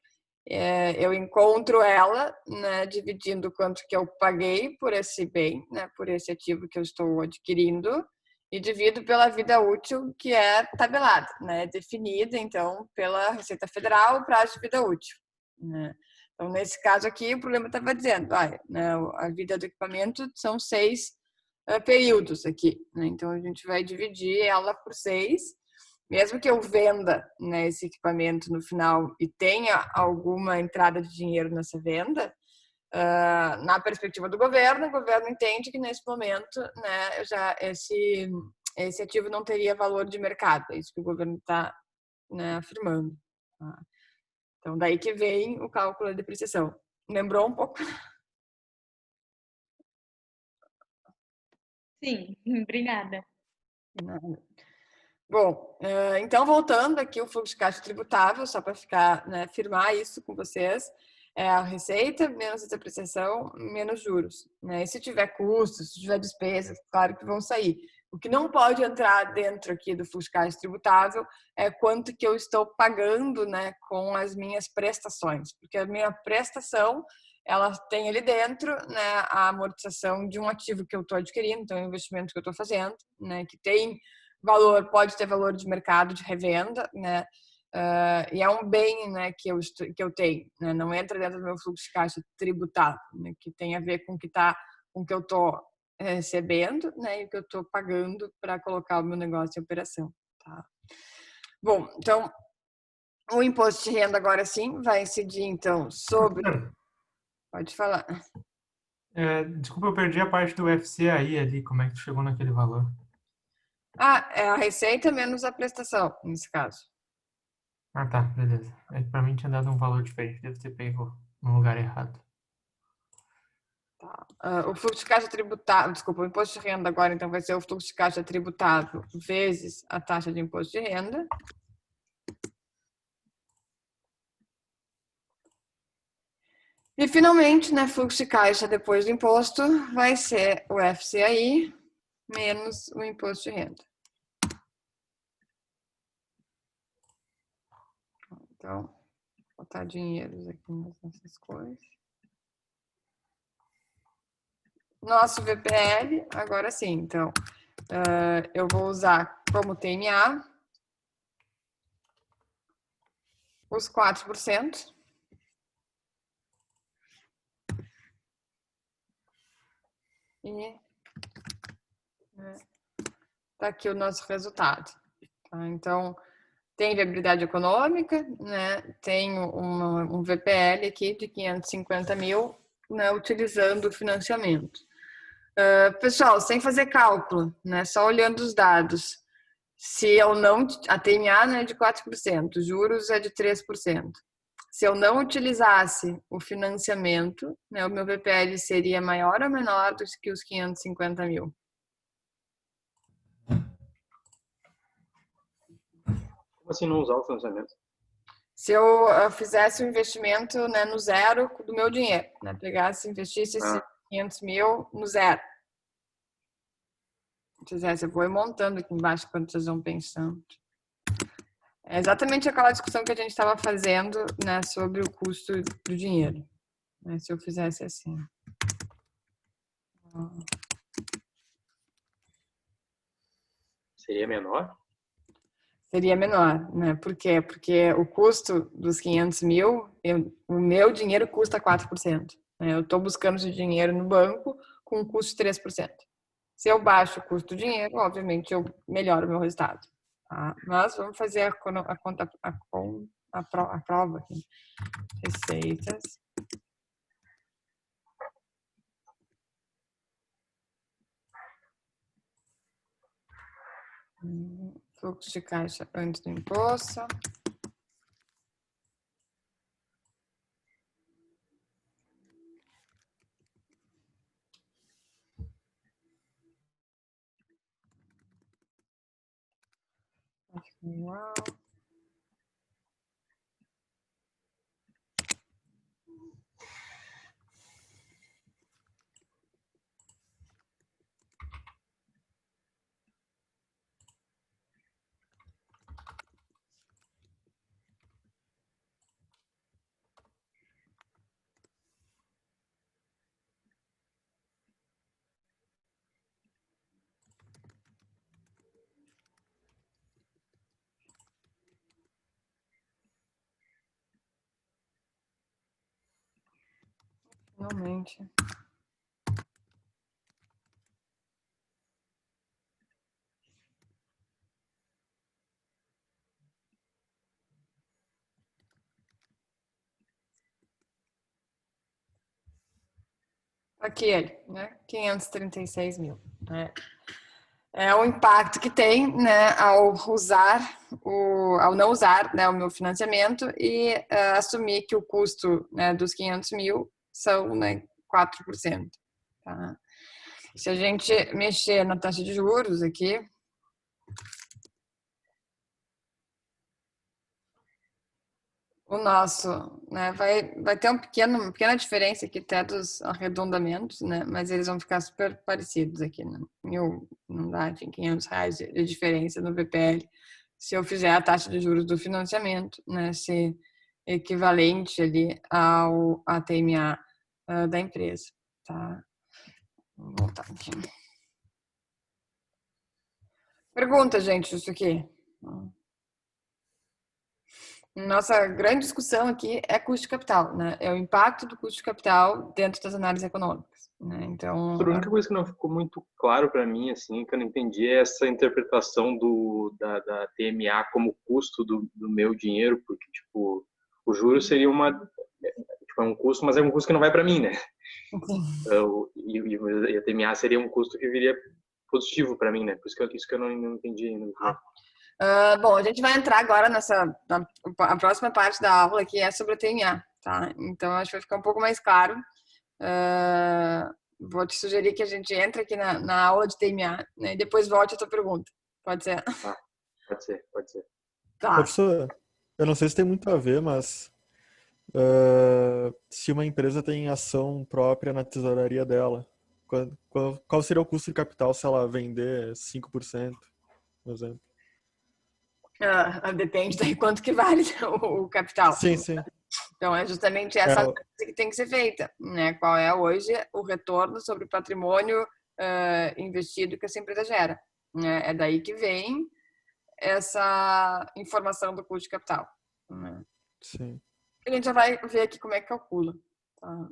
Speaker 2: Eu encontro ela, né, dividindo quanto que eu paguei por esse bem, né, por esse ativo que eu estou adquirindo, e divido pela vida útil que é tabelada, né, definida, então, pela Receita Federal, o prazo de vida útil, né? Então, nesse caso aqui, o problema estava dizendo, né, a vida do equipamento são 6 períodos aqui, né? Então, a gente vai dividir ela por 6, mesmo que eu venda, né, esse equipamento no final e tenha alguma entrada de dinheiro nessa venda, na perspectiva do governo, o governo entende que nesse momento, né, já esse ativo não teria valor de mercado. É isso que o governo está, né, afirmando. Tá? Então, daí que vem o cálculo da depreciação. Lembrou um pouco?
Speaker 5: Sim, obrigada.
Speaker 2: Bom, então voltando aqui o fluxo de caixa tributável, só para ficar, né, firmar isso com vocês, É a receita menos a depreciação menos juros, né? E se tiver custos, se tiver despesas, claro que vão sair. O que não pode entrar dentro aqui do fluxo de caixa tributável é quanto que eu estou pagando, né, com as minhas prestações, porque a minha prestação, ela tem ali dentro, né, a amortização de um ativo que eu estou adquirindo, então é um investimento que eu estou fazendo, né, que tem valor, pode ter valor de mercado, de revenda, né, e é um bem, né, que eu tenho, né, não entra dentro do meu fluxo de caixa tributável, né, que tem a ver com o que eu estou recebendo, né, e o que eu estou pagando para colocar o meu negócio em operação, tá? Bom, então o imposto de renda agora sim vai incidir então sobre. Pode falar.
Speaker 1: Desculpa, eu perdi a parte do FCAI ali. Como é que tu chegou naquele valor?
Speaker 2: É a receita menos a prestação, nesse caso.
Speaker 1: Ah, tá, beleza. É que pra mim tinha dado um valor diferente. Deve ter pego no lugar errado.
Speaker 2: O fluxo de caixa tributável, desculpa, o imposto de renda agora então vai ser o fluxo de caixa tributável vezes a taxa de imposto de renda. E finalmente, né, fluxo de caixa depois do imposto vai ser o FCAI menos o imposto de renda. Então, vou botar dinheiros aqui nessas coisas. Nosso VPL, agora sim, então, eu vou usar como TMA os 4%. E tá aqui o nosso resultado. Tá? Então, tem viabilidade econômica, né? Tem um VPL aqui de 550 mil, né? Utilizando o financiamento. Pessoal, sem fazer cálculo, né? Só olhando os dados. Se eu não... A TMA, né, é de 4%, juros é de 3%. Se eu não utilizasse o financiamento, né, o meu VPL seria maior ou menor do que os 550 mil?
Speaker 3: Como assim não usar o financiamento?
Speaker 2: Se eu fizesse um investimento, né, no zero do meu dinheiro, né, pegasse e investisse esses 500 mil no zero. Eu vou montando aqui embaixo quando vocês vão pensando. É exatamente aquela discussão que a gente estava fazendo, né, sobre o custo do dinheiro. Né, se eu fizesse assim.
Speaker 3: Seria menor?
Speaker 2: Seria menor, né? Por quê? Porque o custo dos 500 mil, o meu dinheiro custa 4%. Né? Eu estou buscando esse dinheiro no banco com um custo de 3%. Se eu baixo o custo do dinheiro, obviamente eu melhoro o meu resultado. Tá? Mas vamos fazer a prova aqui. Receitas. Fluxo de caixa antes do imposto. Uau. Finalmente. Aqui ele, né? 536 mil. Né? É o impacto que tem, né, ao não usar, né, o meu financiamento e assumir que o custo, né, dos 500 mil são, né, 4%. Tá? Se a gente mexer na taxa de juros aqui, o nosso, né, vai ter uma pequena diferença aqui até dos arredondamentos, né, mas eles vão ficar super parecidos aqui, né? Não dá, enfim, R$ 500 de diferença no VPL se eu fizer a taxa de juros do financiamento, né, ser equivalente ali à TMA da empresa, tá? Vou voltar aqui. Pergunta, gente, isso aqui. Nossa grande discussão aqui é custo de capital, né? É o impacto do custo de capital dentro das análises econômicas, né? Então,
Speaker 3: A única coisa que não ficou muito claro para mim, assim, que eu não entendi é essa interpretação da TMA como custo do meu dinheiro, porque, tipo, o juros seria tipo, é um custo, mas é um custo que não vai para mim, né? E a TMA seria um custo que viria positivo para mim, né? Por isso que eu não entendi ainda.
Speaker 2: bom, a gente vai entrar agora a próxima parte da aula, que é sobre a TMA, tá? Então, acho que vai ficar um pouco mais claro. Vou te sugerir que a gente entre aqui na aula de TMA, né? E depois volte a tua pergunta. Pode ser?
Speaker 3: Pode ser.
Speaker 2: Tá.
Speaker 6: Professor, eu não sei se tem muito a ver, mas se uma empresa tem ação própria na tesouraria dela, qual seria o custo de capital se ela vender 5%, por exemplo?
Speaker 2: Depende de quanto que vale o capital.
Speaker 6: Sim, sim.
Speaker 2: Então, é justamente essa análise que tem que ser feita, né? Qual é hoje o retorno sobre o patrimônio investido que essa empresa gera, né? É daí que vem essa informação do custo de capital, né?
Speaker 6: Sim.
Speaker 2: A gente já vai ver aqui como é que calcula, tá?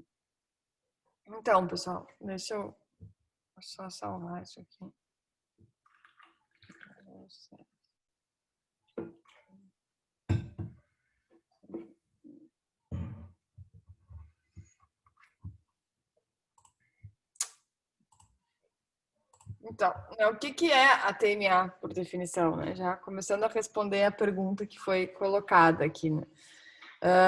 Speaker 2: Então, pessoal, deixa eu só salvar isso aqui. Então, o que é a TMA, por definição, né? Já começando a responder a pergunta que foi colocada aqui, né?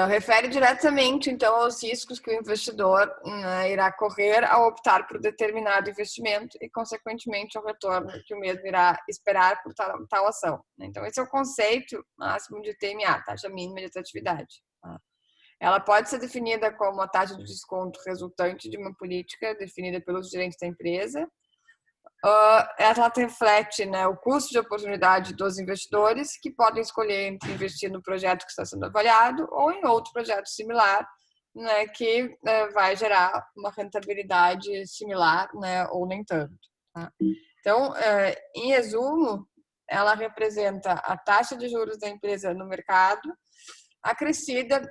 Speaker 2: Refere diretamente, então, aos riscos que o investidor, né, irá correr ao optar por determinado investimento e, consequentemente, ao retorno que o mesmo irá esperar por tal ação. Então, esse é o conceito máximo de TMA, taxa mínima de atratividade. Tá? Ela pode ser definida como a taxa de desconto resultante de uma política definida pelos gerentes da empresa. Ela reflete, né, o custo de oportunidade dos investidores que podem escolher entre investir no projeto que está sendo avaliado ou em outro projeto similar, né, que vai gerar uma rentabilidade similar, né, ou nem tanto. Tá? Então, em resumo, ela representa a taxa de juros da empresa no mercado acrescida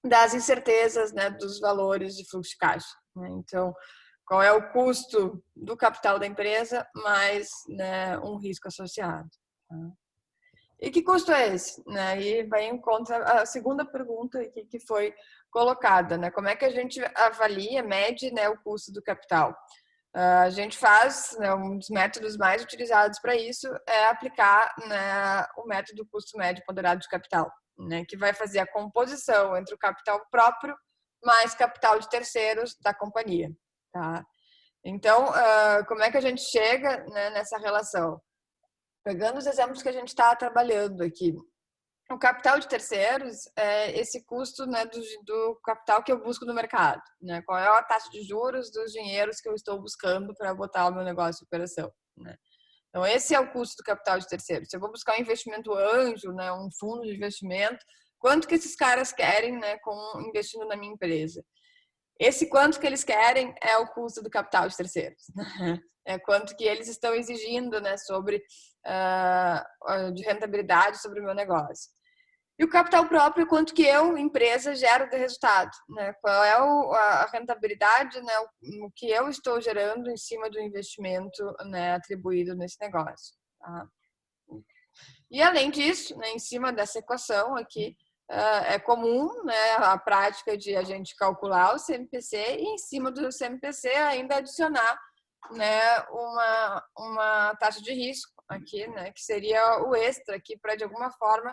Speaker 2: das incertezas, né, dos valores de fluxo de caixa. Né? Então, qual é o custo do capital da empresa mais, né, um risco associado. Tá? E que custo é esse? Né? E vai em contra a segunda pergunta aqui que foi colocada, né? Como é que a gente avalia, mede, né, o custo do capital? A gente faz, né, um dos métodos mais utilizados para isso é aplicar, né, o método custo médio ponderado de capital, né, que vai fazer a composição entre o capital próprio mais capital de terceiros da companhia. Tá? Então, como é que a gente chega, né, nessa relação? Pegando os exemplos que a gente está trabalhando aqui. O capital de terceiros é esse custo, né, do capital que eu busco no mercado. Né? Qual é a taxa de juros dos dinheiros que eu estou buscando para botar o meu negócio em operação. Né? Então, esse é o custo do capital de terceiros. Se eu vou buscar um investimento anjo, né, um fundo de investimento, quanto que esses caras querem, né, investindo na minha empresa? Esse quanto que eles querem é o custo do capital de terceiros. É quanto que eles estão exigindo, né, sobre de rentabilidade sobre o meu negócio. E o capital próprio, quanto que eu, empresa, gero de resultado. Né? Qual é a rentabilidade, né, o que eu estou gerando em cima do investimento, né, atribuído nesse negócio. Tá? E, além disso, né, em cima dessa equação aqui, é comum, né, a prática de a gente calcular o CMPC e, em cima do CMPC, ainda adicionar, né, uma taxa de risco aqui, né, que seria o extra aqui para, de alguma forma,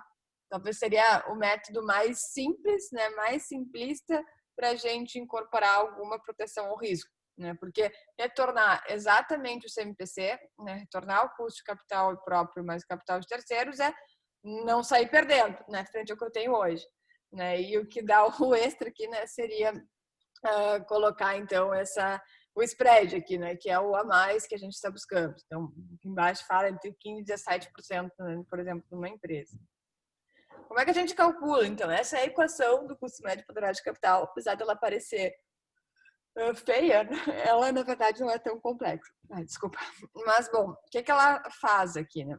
Speaker 2: talvez seria o método mais simples, né, mais simplista para a gente incorporar alguma proteção ao risco. Né, porque retornar exatamente o CMPC, né, retornar o custo de capital próprio mais capital de terceiros é não sair perdendo, né, frente ao que eu tenho hoje. né? E o que dá o extra aqui, né, seria colocar então o spread aqui, né, que é o a mais que a gente está buscando. Então, aqui embaixo fala entre 15% e 17%, né, por exemplo, numa empresa. Como é que a gente calcula, então? Essa é a equação do custo médio ponderado de capital, apesar dela parecer feia, né? Ela, na verdade, não é tão complexa. Desculpa. Mas, bom, o que ela faz aqui, né?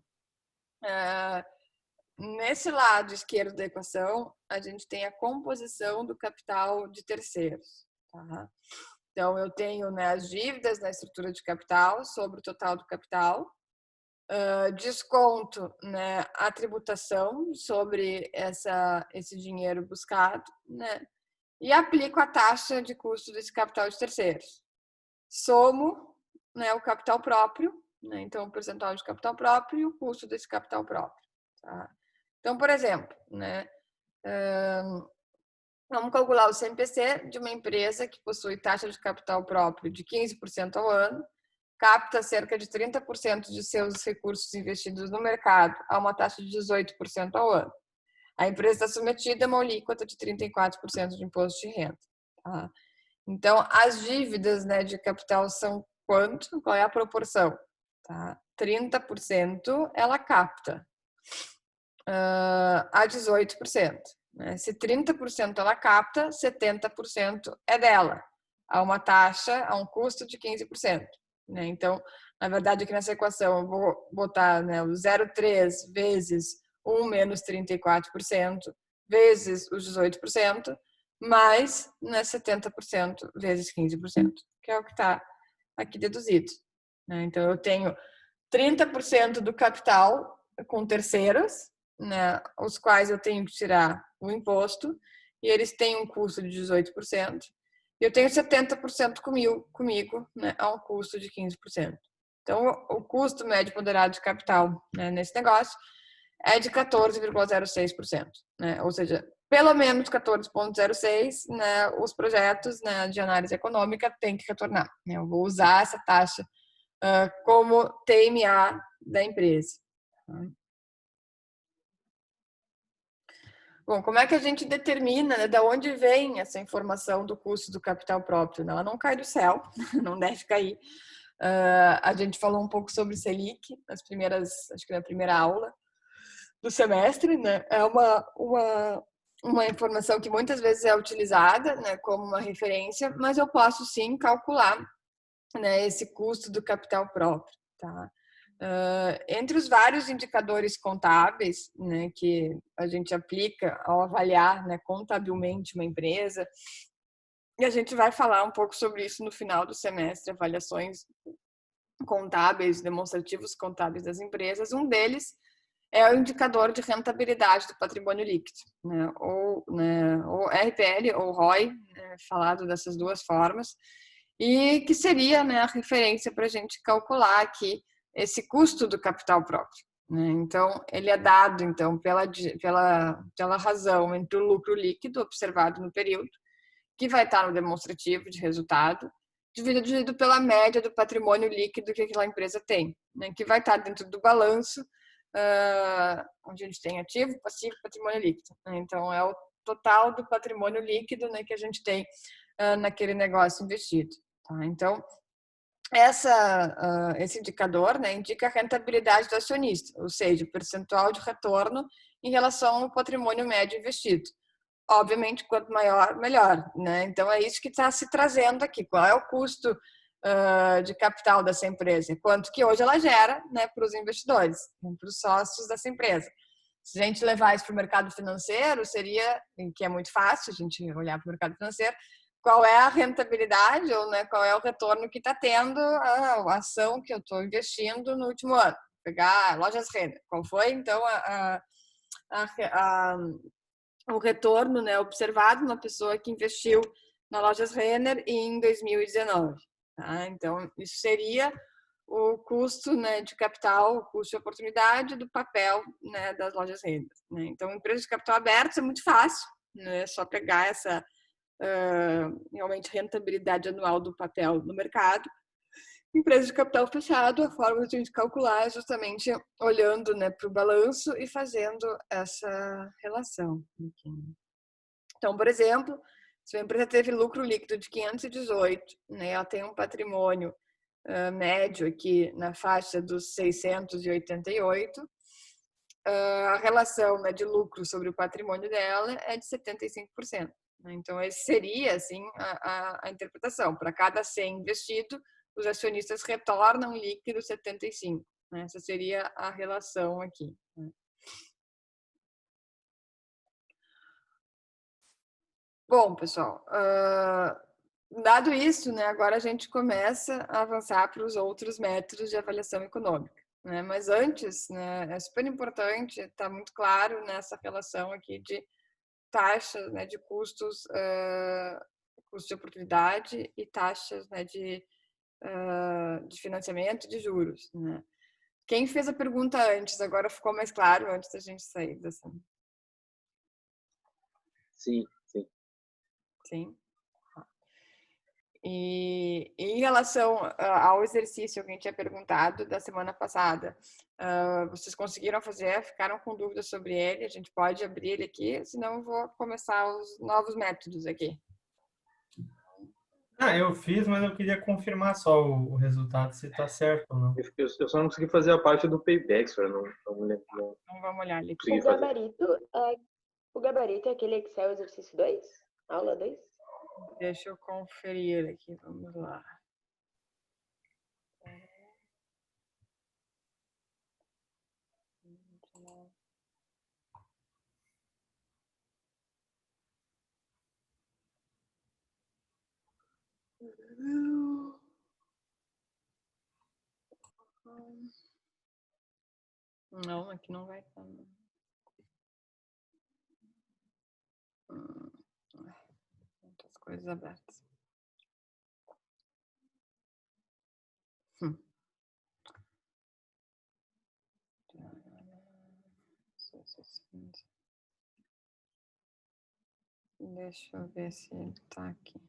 Speaker 2: Nesse lado esquerdo da equação, a gente tem a composição do capital de terceiros. Tá? Então, eu tenho, né, as dívidas na estrutura de capital sobre o total do capital, desconto, né, a tributação sobre esse dinheiro buscado, né, e aplico a taxa de custo desse capital de terceiros. Somo, né, o capital próprio, né, então o percentual de capital próprio e o custo desse capital próprio. Tá? Então, por exemplo, né, vamos calcular o CMPC de uma empresa que possui taxa de capital próprio de 15% ao ano, capta cerca de 30% de seus recursos investidos no mercado a uma taxa de 18% ao ano. A empresa está submetida a uma alíquota de 34% de imposto de renda. Tá? Então, as dívidas, né, de capital são quanto? Qual é a proporção? Tá? 30% ela capta a 18%. Né? Se 30% ela capta, 70% é dela, a uma taxa, a um custo de 15%. Né? Então, na verdade, aqui nessa equação eu vou botar, né, o 0,3 vezes 1 menos 34% vezes os 18%, mais, né, 70% vezes 15%, que é o que está aqui deduzido. Né? Então, eu tenho 30% do capital com terceiros, né, os quais eu tenho que tirar o imposto, e eles têm um custo de 18%, e eu tenho 70% comigo, né, a um custo de 15%. Então, o custo médio ponderado de capital, né, nesse negócio é de 14,06%, né, ou seja, pelo menos 14,06%, né, os projetos, né, de análise econômica têm que retornar. Né, eu vou usar essa taxa como TMA da empresa. Bom, como é que a gente determina, né, de onde vem essa informação do custo do capital próprio? Ela não cai do céu, não deve cair. A gente falou um pouco sobre Selic acho que na primeira aula do semestre, né? É uma informação que muitas vezes é utilizada, né, como uma referência, mas eu posso sim calcular, né, esse custo do capital próprio. Tá? Entre os vários indicadores contábeis, né, que a gente aplica ao avaliar, né, contabilmente uma empresa, e a gente vai falar um pouco sobre isso no final do semestre, avaliações contábeis, demonstrativos contábeis das empresas. Um deles é o indicador de rentabilidade do patrimônio líquido, né, ou RPL ou ROI, né, falado dessas duas formas, e que seria, né, a referência para a gente calcular aqui esse custo do capital próprio. Né? Então, ele é dado então pela razão entre o lucro líquido observado no período, que vai estar no demonstrativo de resultado, dividido pela média do patrimônio líquido que aquela empresa tem, né? Que vai estar dentro do balanço, onde a gente tem ativo, passivo e patrimônio líquido. Né? Então, é o total do patrimônio líquido, né, que a gente tem naquele negócio investido. Tá? Então, esse indicador, né, indica a rentabilidade do acionista, ou seja, o percentual de retorno em relação ao patrimônio médio investido. Obviamente, quanto maior, melhor. Né? Então, é isso que está se trazendo aqui. Qual é o custo de capital dessa empresa? Quanto que hoje ela gera, né, para os investidores, para os sócios dessa empresa. Se a gente levar isso para o mercado financeiro, seria, que é muito fácil a gente olhar para o mercado financeiro, qual é a rentabilidade ou, né, qual é o retorno que está tendo a ação que eu estou investindo no último ano. Pegar Lojas Renner. Qual foi, então, o retorno, né, observado na pessoa que investiu na Lojas Renner em 2019. Tá? Então, isso seria o custo, né, de capital, o custo de oportunidade do papel, né, das Lojas Renner. Né? Então, empresa de capital aberto é muito fácil, né? É só pegar essa realmente rentabilidade anual do papel no mercado. Empresa de capital fechado, a forma de a gente calcular é justamente olhando, né, para o balanço e fazendo essa relação. Então, por exemplo, se a empresa teve lucro líquido de 518, né, ela tem um patrimônio médio aqui na faixa dos 688, a relação, né, de lucro sobre o patrimônio dela é de 75%. Né? Então, essa seria assim, a interpretação. Para cada 100 investido, os acionistas retornam líquido 75. Né? Essa seria a relação aqui. Né? Bom, pessoal, dado isso, né, agora a gente começa a avançar para os outros métodos de avaliação econômica. Né? Mas antes, né, é super importante estar muito claro nessa relação aqui de taxas, né, de custos, custo de oportunidade e taxas, né, de financiamento e de juros. Né? Quem fez a pergunta antes, agora ficou mais claro antes da gente sair dessa.
Speaker 3: Sim, sim.
Speaker 2: Sim. E em relação ao exercício que a gente tinha perguntado da semana passada, vocês conseguiram fazer? Ficaram com dúvidas sobre ele? A gente pode abrir ele aqui, senão eu vou começar os novos métodos aqui.
Speaker 1: Eu fiz, mas eu queria confirmar só o resultado, se está certo ou não.
Speaker 3: Eu só não consegui fazer a parte do payback, senhor. Não me lembro.
Speaker 2: Então vamos olhar ali.
Speaker 7: O gabarito é aquele Excel exercício 2? Aula 2?
Speaker 2: Deixa eu conferir aqui, vamos lá. Não, aqui não vai estar. Muitas coisas abertas. Deixa eu ver se ele está aqui.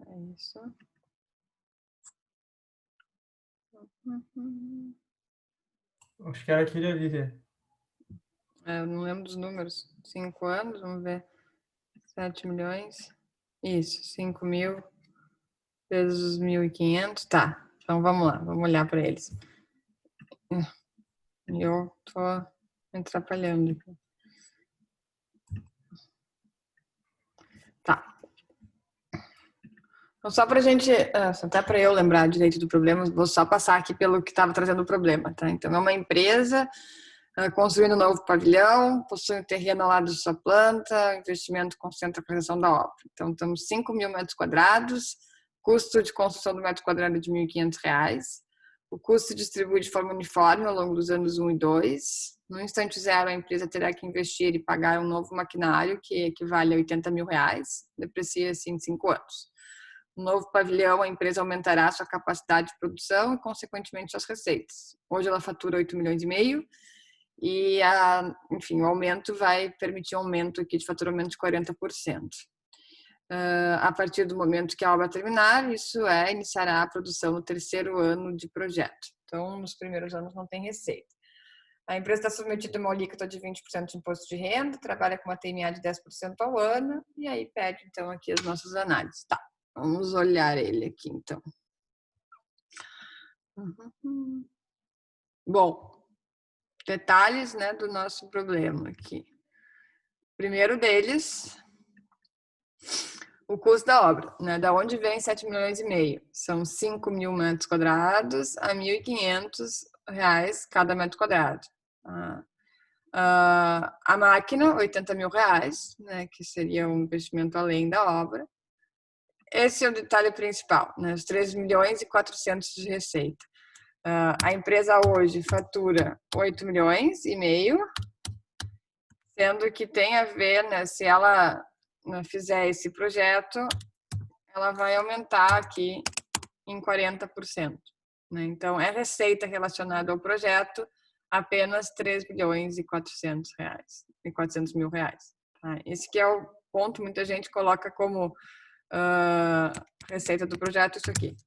Speaker 2: É isso.
Speaker 1: Acho que era aquele ali.
Speaker 2: Eu não lembro dos números. 5 anos, vamos ver. 7 milhões. Isso, 5 mil vezes 1.500. Tá, então vamos lá, vamos olhar para eles. Eu tô me atrapalhando aqui. Tá. Então, só para a gente, até para eu lembrar direito do problema, vou só passar aqui pelo que estava trazendo o problema, tá? Então, é uma empresa construindo um novo pavilhão, possui um terreno ao lado de sua planta, investimento concentra a realização da obra. Então, temos 5 mil metros quadrados, custo de construção do metro quadrado de R$ 1.500, o custo se distribui de forma uniforme ao longo dos anos 1 e 2. No instante zero, a empresa terá que investir e pagar um novo maquinário, que equivale a R$80 mil, deprecia-se em 5 anos. No novo pavilhão, a empresa aumentará sua capacidade de produção e, consequentemente, suas receitas. Hoje ela fatura 8,5 milhões e, enfim, o aumento vai permitir um aumento aqui de faturamento de 40%. A partir do momento que a obra terminar, iniciará a produção no terceiro ano de projeto. Então, nos primeiros anos não tem receita. A empresa está submetida a uma alíquota de 20% de imposto de renda, trabalha com uma TMA de 10% ao ano, e aí pede, então, aqui as nossas análises. Tá, vamos olhar ele aqui, então. Bom, detalhes, né, do nosso problema aqui. Primeiro deles, o custo da obra, né? Da onde vem 7,5 milhões? São 5 mil metros quadrados a R$ 1.500 cada metro quadrado. A máquina, R$80 mil, né? Que seria um investimento além da obra. Esse é o detalhe principal, né? Os 3,4 milhões de receita. A empresa hoje fatura 8,5 milhões, sendo que tem a ver, né? Se ela fizer esse projeto, ela vai aumentar aqui em 40%. Né? Então, é receita relacionada ao projeto apenas R$3,4 mil. Tá? Esse que é o ponto, muita gente coloca como receita do projeto isso aqui.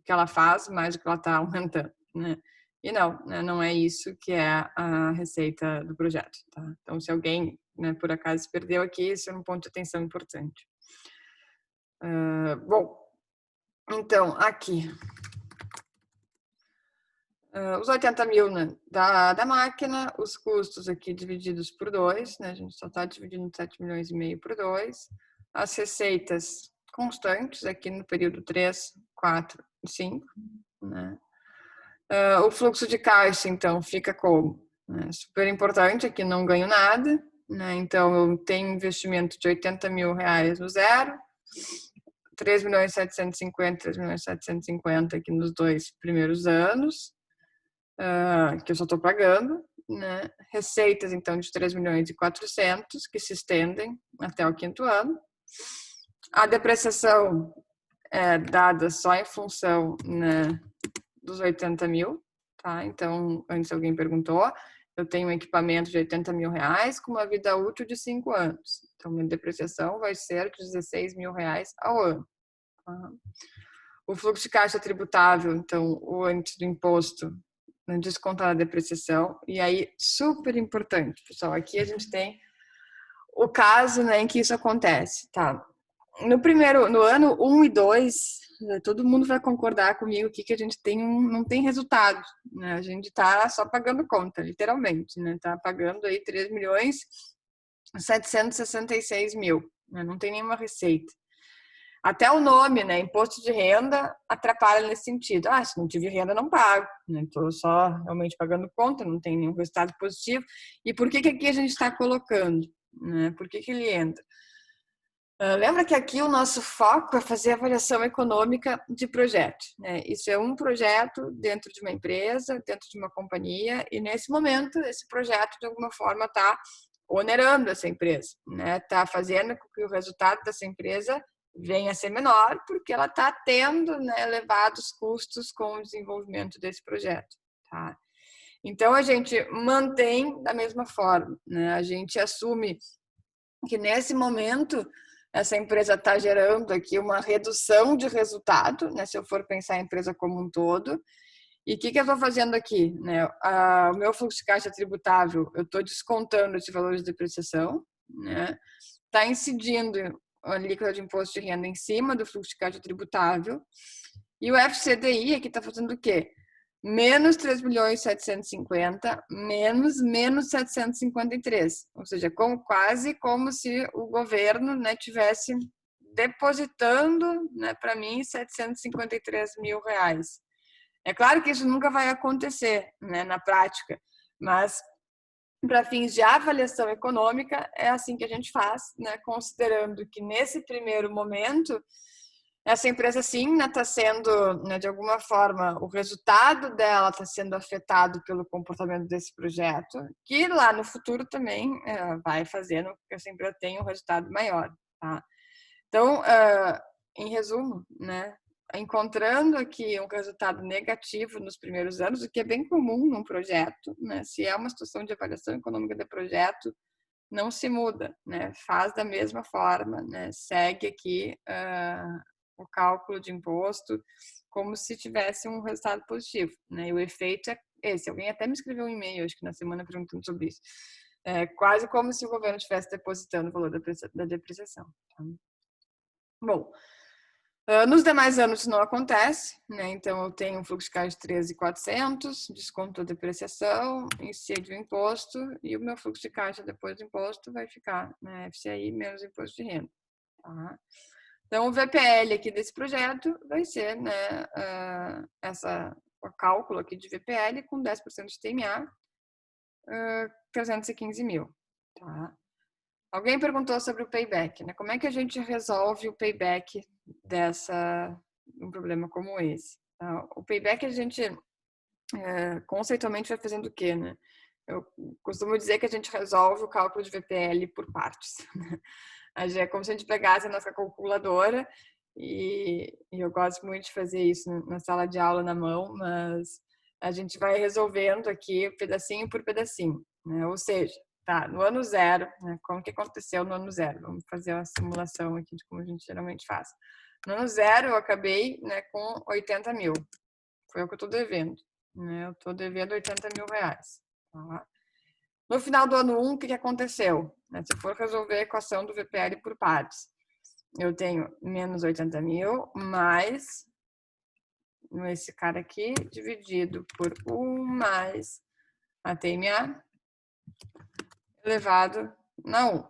Speaker 2: que ela faz, mais do que ela está aumentando, né? E não, né, não é isso que é a receita do projeto, tá? Então, se alguém, né, por acaso se perdeu aqui, isso é um ponto de atenção importante. Bom, então, aqui, os 80 mil, né, da máquina, os custos aqui divididos por 2, né, a gente só está dividindo 7 milhões e meio por 2, as receitas constantes aqui no período 3, 4 e 5, né. O fluxo de caixa, então, fica como? Super importante, aqui não ganho nada, né, então eu tenho investimento de 80 mil reais no zero, 3 milhões 750, 3 milhões 750 aqui nos 2 primeiros anos, que eu só estou pagando, né? Receitas, então, de 3 milhões e 400, que se estendem até o 5º ano. A depreciação é dada só em função, né, dos 80 mil, tá? Então, antes alguém perguntou, eu tenho um equipamento de 80 mil reais com uma vida útil de 5 anos. Então, minha depreciação vai ser de 16 mil reais ao ano. Tá? O fluxo de caixa tributável, então, o antes do imposto, descontar a depreciação. E aí, super importante, pessoal, aqui a gente tem o caso, né, em que isso acontece, tá? No ano 1 e 2, todo mundo vai concordar comigo aqui que a gente não tem resultado, né? A gente tá só pagando conta, literalmente, né? Tá pagando aí 3 milhões 766 mil, né? Não tem nenhuma receita. Até o nome, né, imposto de renda, atrapalha nesse sentido. Se não tive renda, não pago, né? Estou só realmente pagando conta, não tem nenhum resultado positivo. E por que aqui a gente está colocando? Né? Por que ele entra? Lembra que aqui o nosso foco é fazer avaliação econômica de projeto, né? Isso é um projeto dentro de uma empresa, dentro de uma companhia, e nesse momento esse projeto de alguma forma está onerando essa empresa, né? Está fazendo com que o resultado dessa empresa venha a ser menor, porque ela está tendo, né, elevados custos com o desenvolvimento desse projeto, tá? Então a gente mantém da mesma forma, né? A gente assume que nesse momento essa empresa está gerando aqui uma redução de resultado, né? Se eu for pensar a empresa como um todo. E o que eu estou fazendo aqui? Né? O meu fluxo de caixa tributável, eu estou descontando esse valor de depreciação, né? Está incidindo a alíquota de imposto de renda em cima do fluxo de caixa tributável. E o FCDI aqui está fazendo o quê? Menos 3 milhões 750, menos 753. Ou seja, quase como se o governo, né, tivesse depositando, né, para mim 753 mil reais. É claro que isso nunca vai acontecer, né, na prática, mas para fins de avaliação econômica é assim que a gente faz, né, considerando que nesse primeiro momento essa empresa sim está sendo, né, de alguma forma, o resultado dela está sendo afetado pelo comportamento desse projeto, que lá no futuro também vai fazendo com que essa empresa tenha um resultado maior. Tá? Então, em resumo, né, encontrando aqui um resultado negativo nos primeiros anos, o que é bem comum num projeto, né, se é uma situação de avaliação econômica de projeto, não se muda, né, faz da mesma forma, né, segue aqui o cálculo de imposto como se tivesse um resultado positivo, né? E o efeito é esse. Alguém até me escreveu um e-mail, acho que na semana, perguntando sobre isso. É quase como se o governo estivesse depositando o valor da depreciação. Tá? Bom, nos demais anos isso não acontece, né? Então eu tenho um fluxo de caixa de 13.400, desconto da depreciação, incide o imposto e o meu fluxo de caixa depois do imposto vai ficar, né, FCI menos imposto de renda. Tá? Então, o VPL aqui desse projeto vai ser, né, o cálculo aqui de VPL com 10% de TMA, 315 mil. Tá? Alguém perguntou sobre o payback, né? Como é que a gente resolve o payback um problema como esse? Tá? O payback a gente conceitualmente vai fazendo o quê, né? Eu costumo dizer que a gente resolve o cálculo de VPL por partes. É como se a gente pegasse a nossa calculadora e eu gosto muito de fazer isso na sala de aula na mão, mas a gente vai resolvendo aqui pedacinho por pedacinho, né? Ou seja, tá, no ano zero, né? Como que aconteceu no ano zero? Vamos fazer uma simulação aqui de como a gente geralmente faz. No ano 0, eu acabei, né, com 80 mil. Foi o que eu estou devendo. Né? Eu estou devendo 80 mil reais. Tá? No final do ano 1, o que aconteceu? Se for resolver a equação do VPL por partes, eu tenho menos 80 mil, mais esse cara aqui, dividido por 1 mais a TMA, elevado na 1.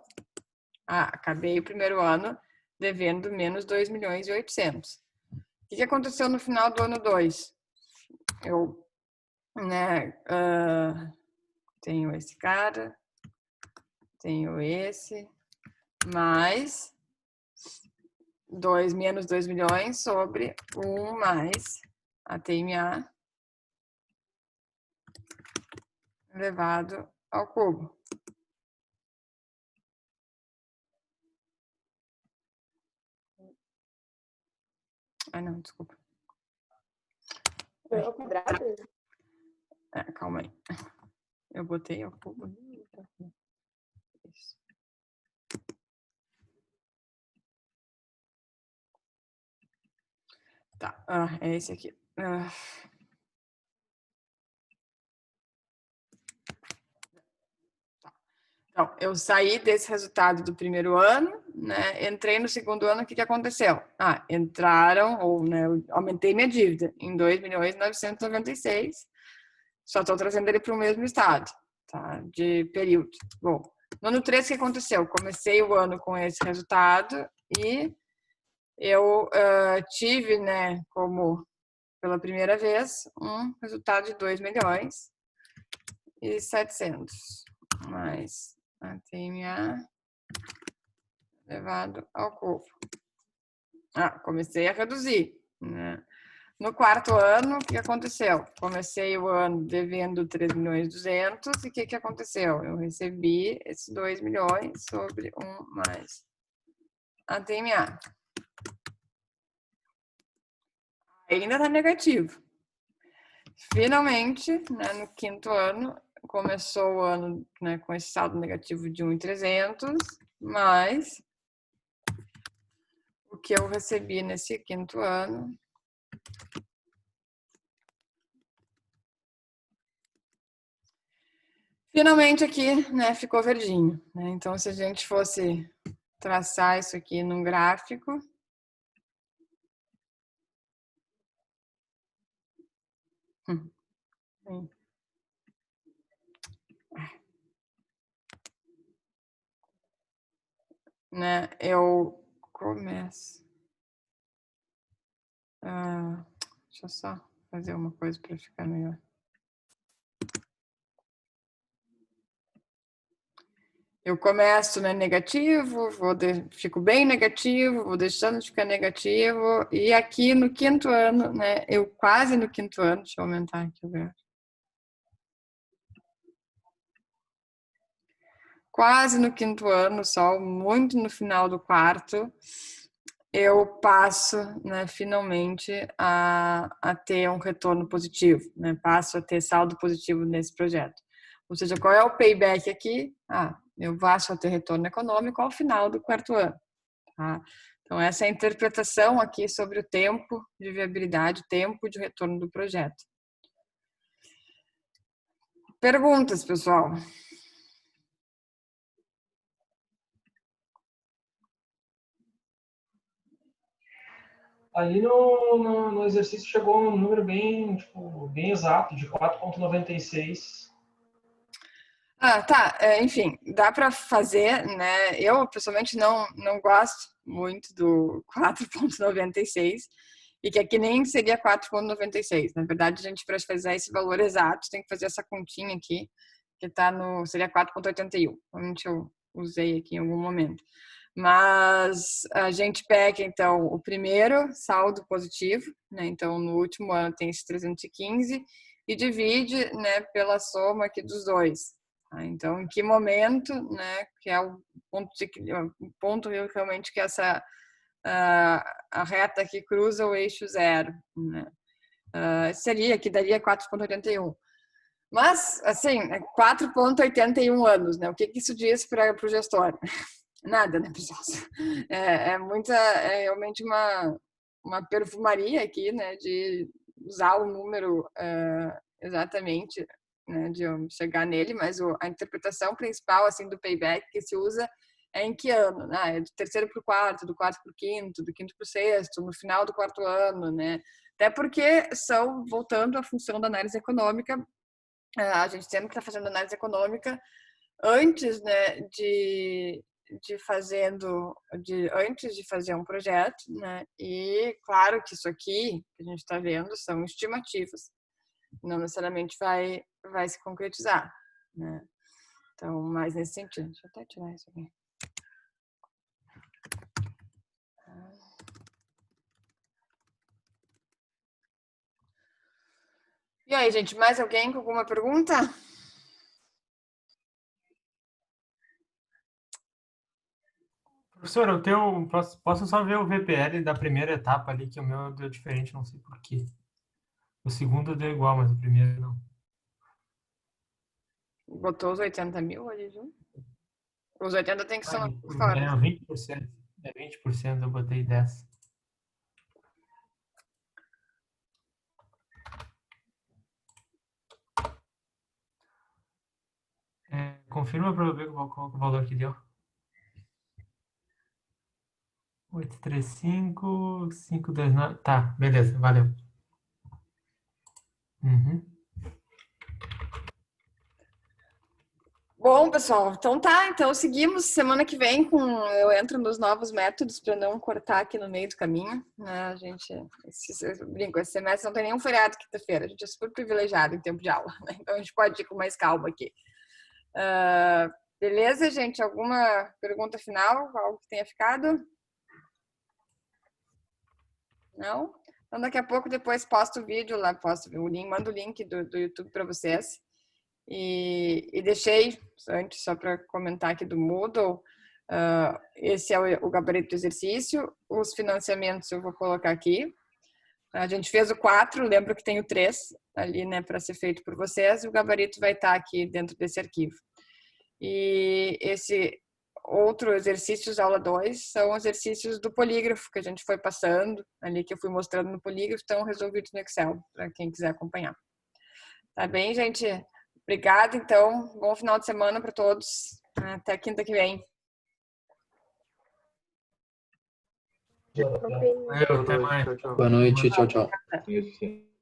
Speaker 2: Acabei o primeiro ano devendo menos 2 milhões e 800. O que aconteceu no final do ano 2? Eu, né, tenho esse cara, tenho esse, mais 2 menos 2 milhões sobre 1 mais a TMA elevado ao cubo. Não, desculpa.
Speaker 7: Ao quadrado?
Speaker 2: Calma aí. Eu botei ao cubo. Isso. Tá, é esse aqui. Então, eu saí desse resultado do primeiro ano, né? Entrei no segundo ano, o que aconteceu? Entraram, né, eu aumentei minha dívida em 2.996.000, só estou trazendo ele para o mesmo estado, tá? De período. Bom, no ano 3, o que aconteceu? Comecei o ano com esse resultado e eu tive, né, como pela primeira vez, um resultado de 2.700.000, mais a TMA elevado ao cubo. Comecei a reduzir, né? No quarto ano, o que aconteceu? Comecei o ano devendo 3.200.000 e o que aconteceu? Eu recebi esses 2 milhões sobre 1 mais a TMA. Ainda está negativo. Finalmente, né, no quinto ano, começou o ano, né, com esse saldo negativo de 1.300, mas o que eu recebi nesse quinto ano finalmente aqui, né, ficou verdinho, né? Então, se a gente fosse traçar isso aqui num gráfico, né, eu começo. Deixa eu só fazer uma coisa para ficar melhor. Eu começo, né, negativo, fico bem negativo, vou deixando de ficar negativo, e aqui no quinto ano, né, eu quase no quinto ano, deixa eu aumentar aqui o gráfico. Quase no quinto ano, só muito no final do quarto, eu passo, né, finalmente a ter um retorno positivo, né, passo a ter saldo positivo nesse projeto. Ou seja, qual é o payback aqui? Eu passo a ter retorno econômico ao final do quarto ano. Tá? Então, essa é a interpretação aqui sobre o tempo de viabilidade, o tempo de retorno do projeto. Perguntas, pessoal?
Speaker 1: Ali no exercício chegou um número bem, bem exato, de 4,96.
Speaker 2: Tá. Enfim, dá para fazer, né? Eu, pessoalmente, não gosto muito do 4,96 e que aqui nem seria 4,96. Na verdade, a gente, para fazer esse valor exato, tem que fazer essa continha aqui, que seria 4,81. Provavelmente eu usei aqui em algum momento. Mas a gente pega, então, o primeiro saldo positivo, né? Então, no último ano tem esse 315 e divide, né, pela soma aqui dos dois. Então, em que momento, né, que é o ponto realmente que essa a reta que cruza o eixo zero, né? Seria que daria 4,81. Mas, assim, 4,81 anos, né? O que isso diz para o gestor? Nada, né, pessoal? É realmente uma perfumaria aqui, né, de usar o número exatamente, né, de chegar nele, mas a interpretação principal, assim, do payback que se usa é em que ano, né? É do terceiro para o quarto, do quarto para o quinto, do quinto para o sexto, no final do quarto ano, né? Até porque voltando à função da análise econômica, a gente sempre está fazendo análise econômica antes, né, antes de fazer um projeto, né? E claro que isso aqui que a gente está vendo são estimativas, não necessariamente vai se concretizar, né? Então, mais nesse sentido. Deixa eu até tirar isso aqui. E aí, gente, mais alguém com alguma pergunta?
Speaker 1: Professor, posso só ver o VPL da primeira etapa ali, que o meu deu diferente, não sei por quê. O segundo deu igual, mas o primeiro não.
Speaker 2: Botou os 80 mil ali, viu? Os 80 tem que ser
Speaker 1: É
Speaker 2: fora.
Speaker 1: 20%. É 20%, eu botei 10. Confirma para eu ver qual o valor que deu. 835, 529. Tá, beleza, valeu. Uhum.
Speaker 2: Bom, pessoal, então tá. Então seguimos. Semana que vem eu entro nos novos métodos para não cortar aqui no meio do caminho, né? A gente, brinco, esse semestre não tem nenhum feriado quinta-feira. A gente é super privilegiado em tempo de aula, né? Então a gente pode ir com mais calma aqui. Beleza, gente? Alguma pergunta final? Algo que tenha ficado? Não? Então daqui a pouco depois posto o vídeo lá, mando o link do YouTube para vocês. E deixei, antes, só para comentar aqui do Moodle, esse é o gabarito do exercício, os financiamentos eu vou colocar aqui. A gente fez o 4, lembro que tem o 3 ali, né, para ser feito por vocês, e o gabarito vai estar aqui dentro desse arquivo. E esse outro exercícios, aula 2, são exercícios do polígrafo que a gente foi passando, ali que eu fui mostrando no polígrafo, estão resolvidos no Excel, para quem quiser acompanhar. Tá bem, gente? Obrigada, então. Bom final de semana para todos. Até quinta que vem.
Speaker 1: Valeu, até mais.
Speaker 3: Tchau, tchau.
Speaker 8: Boa noite, tchau, tchau.
Speaker 3: Isso, sim.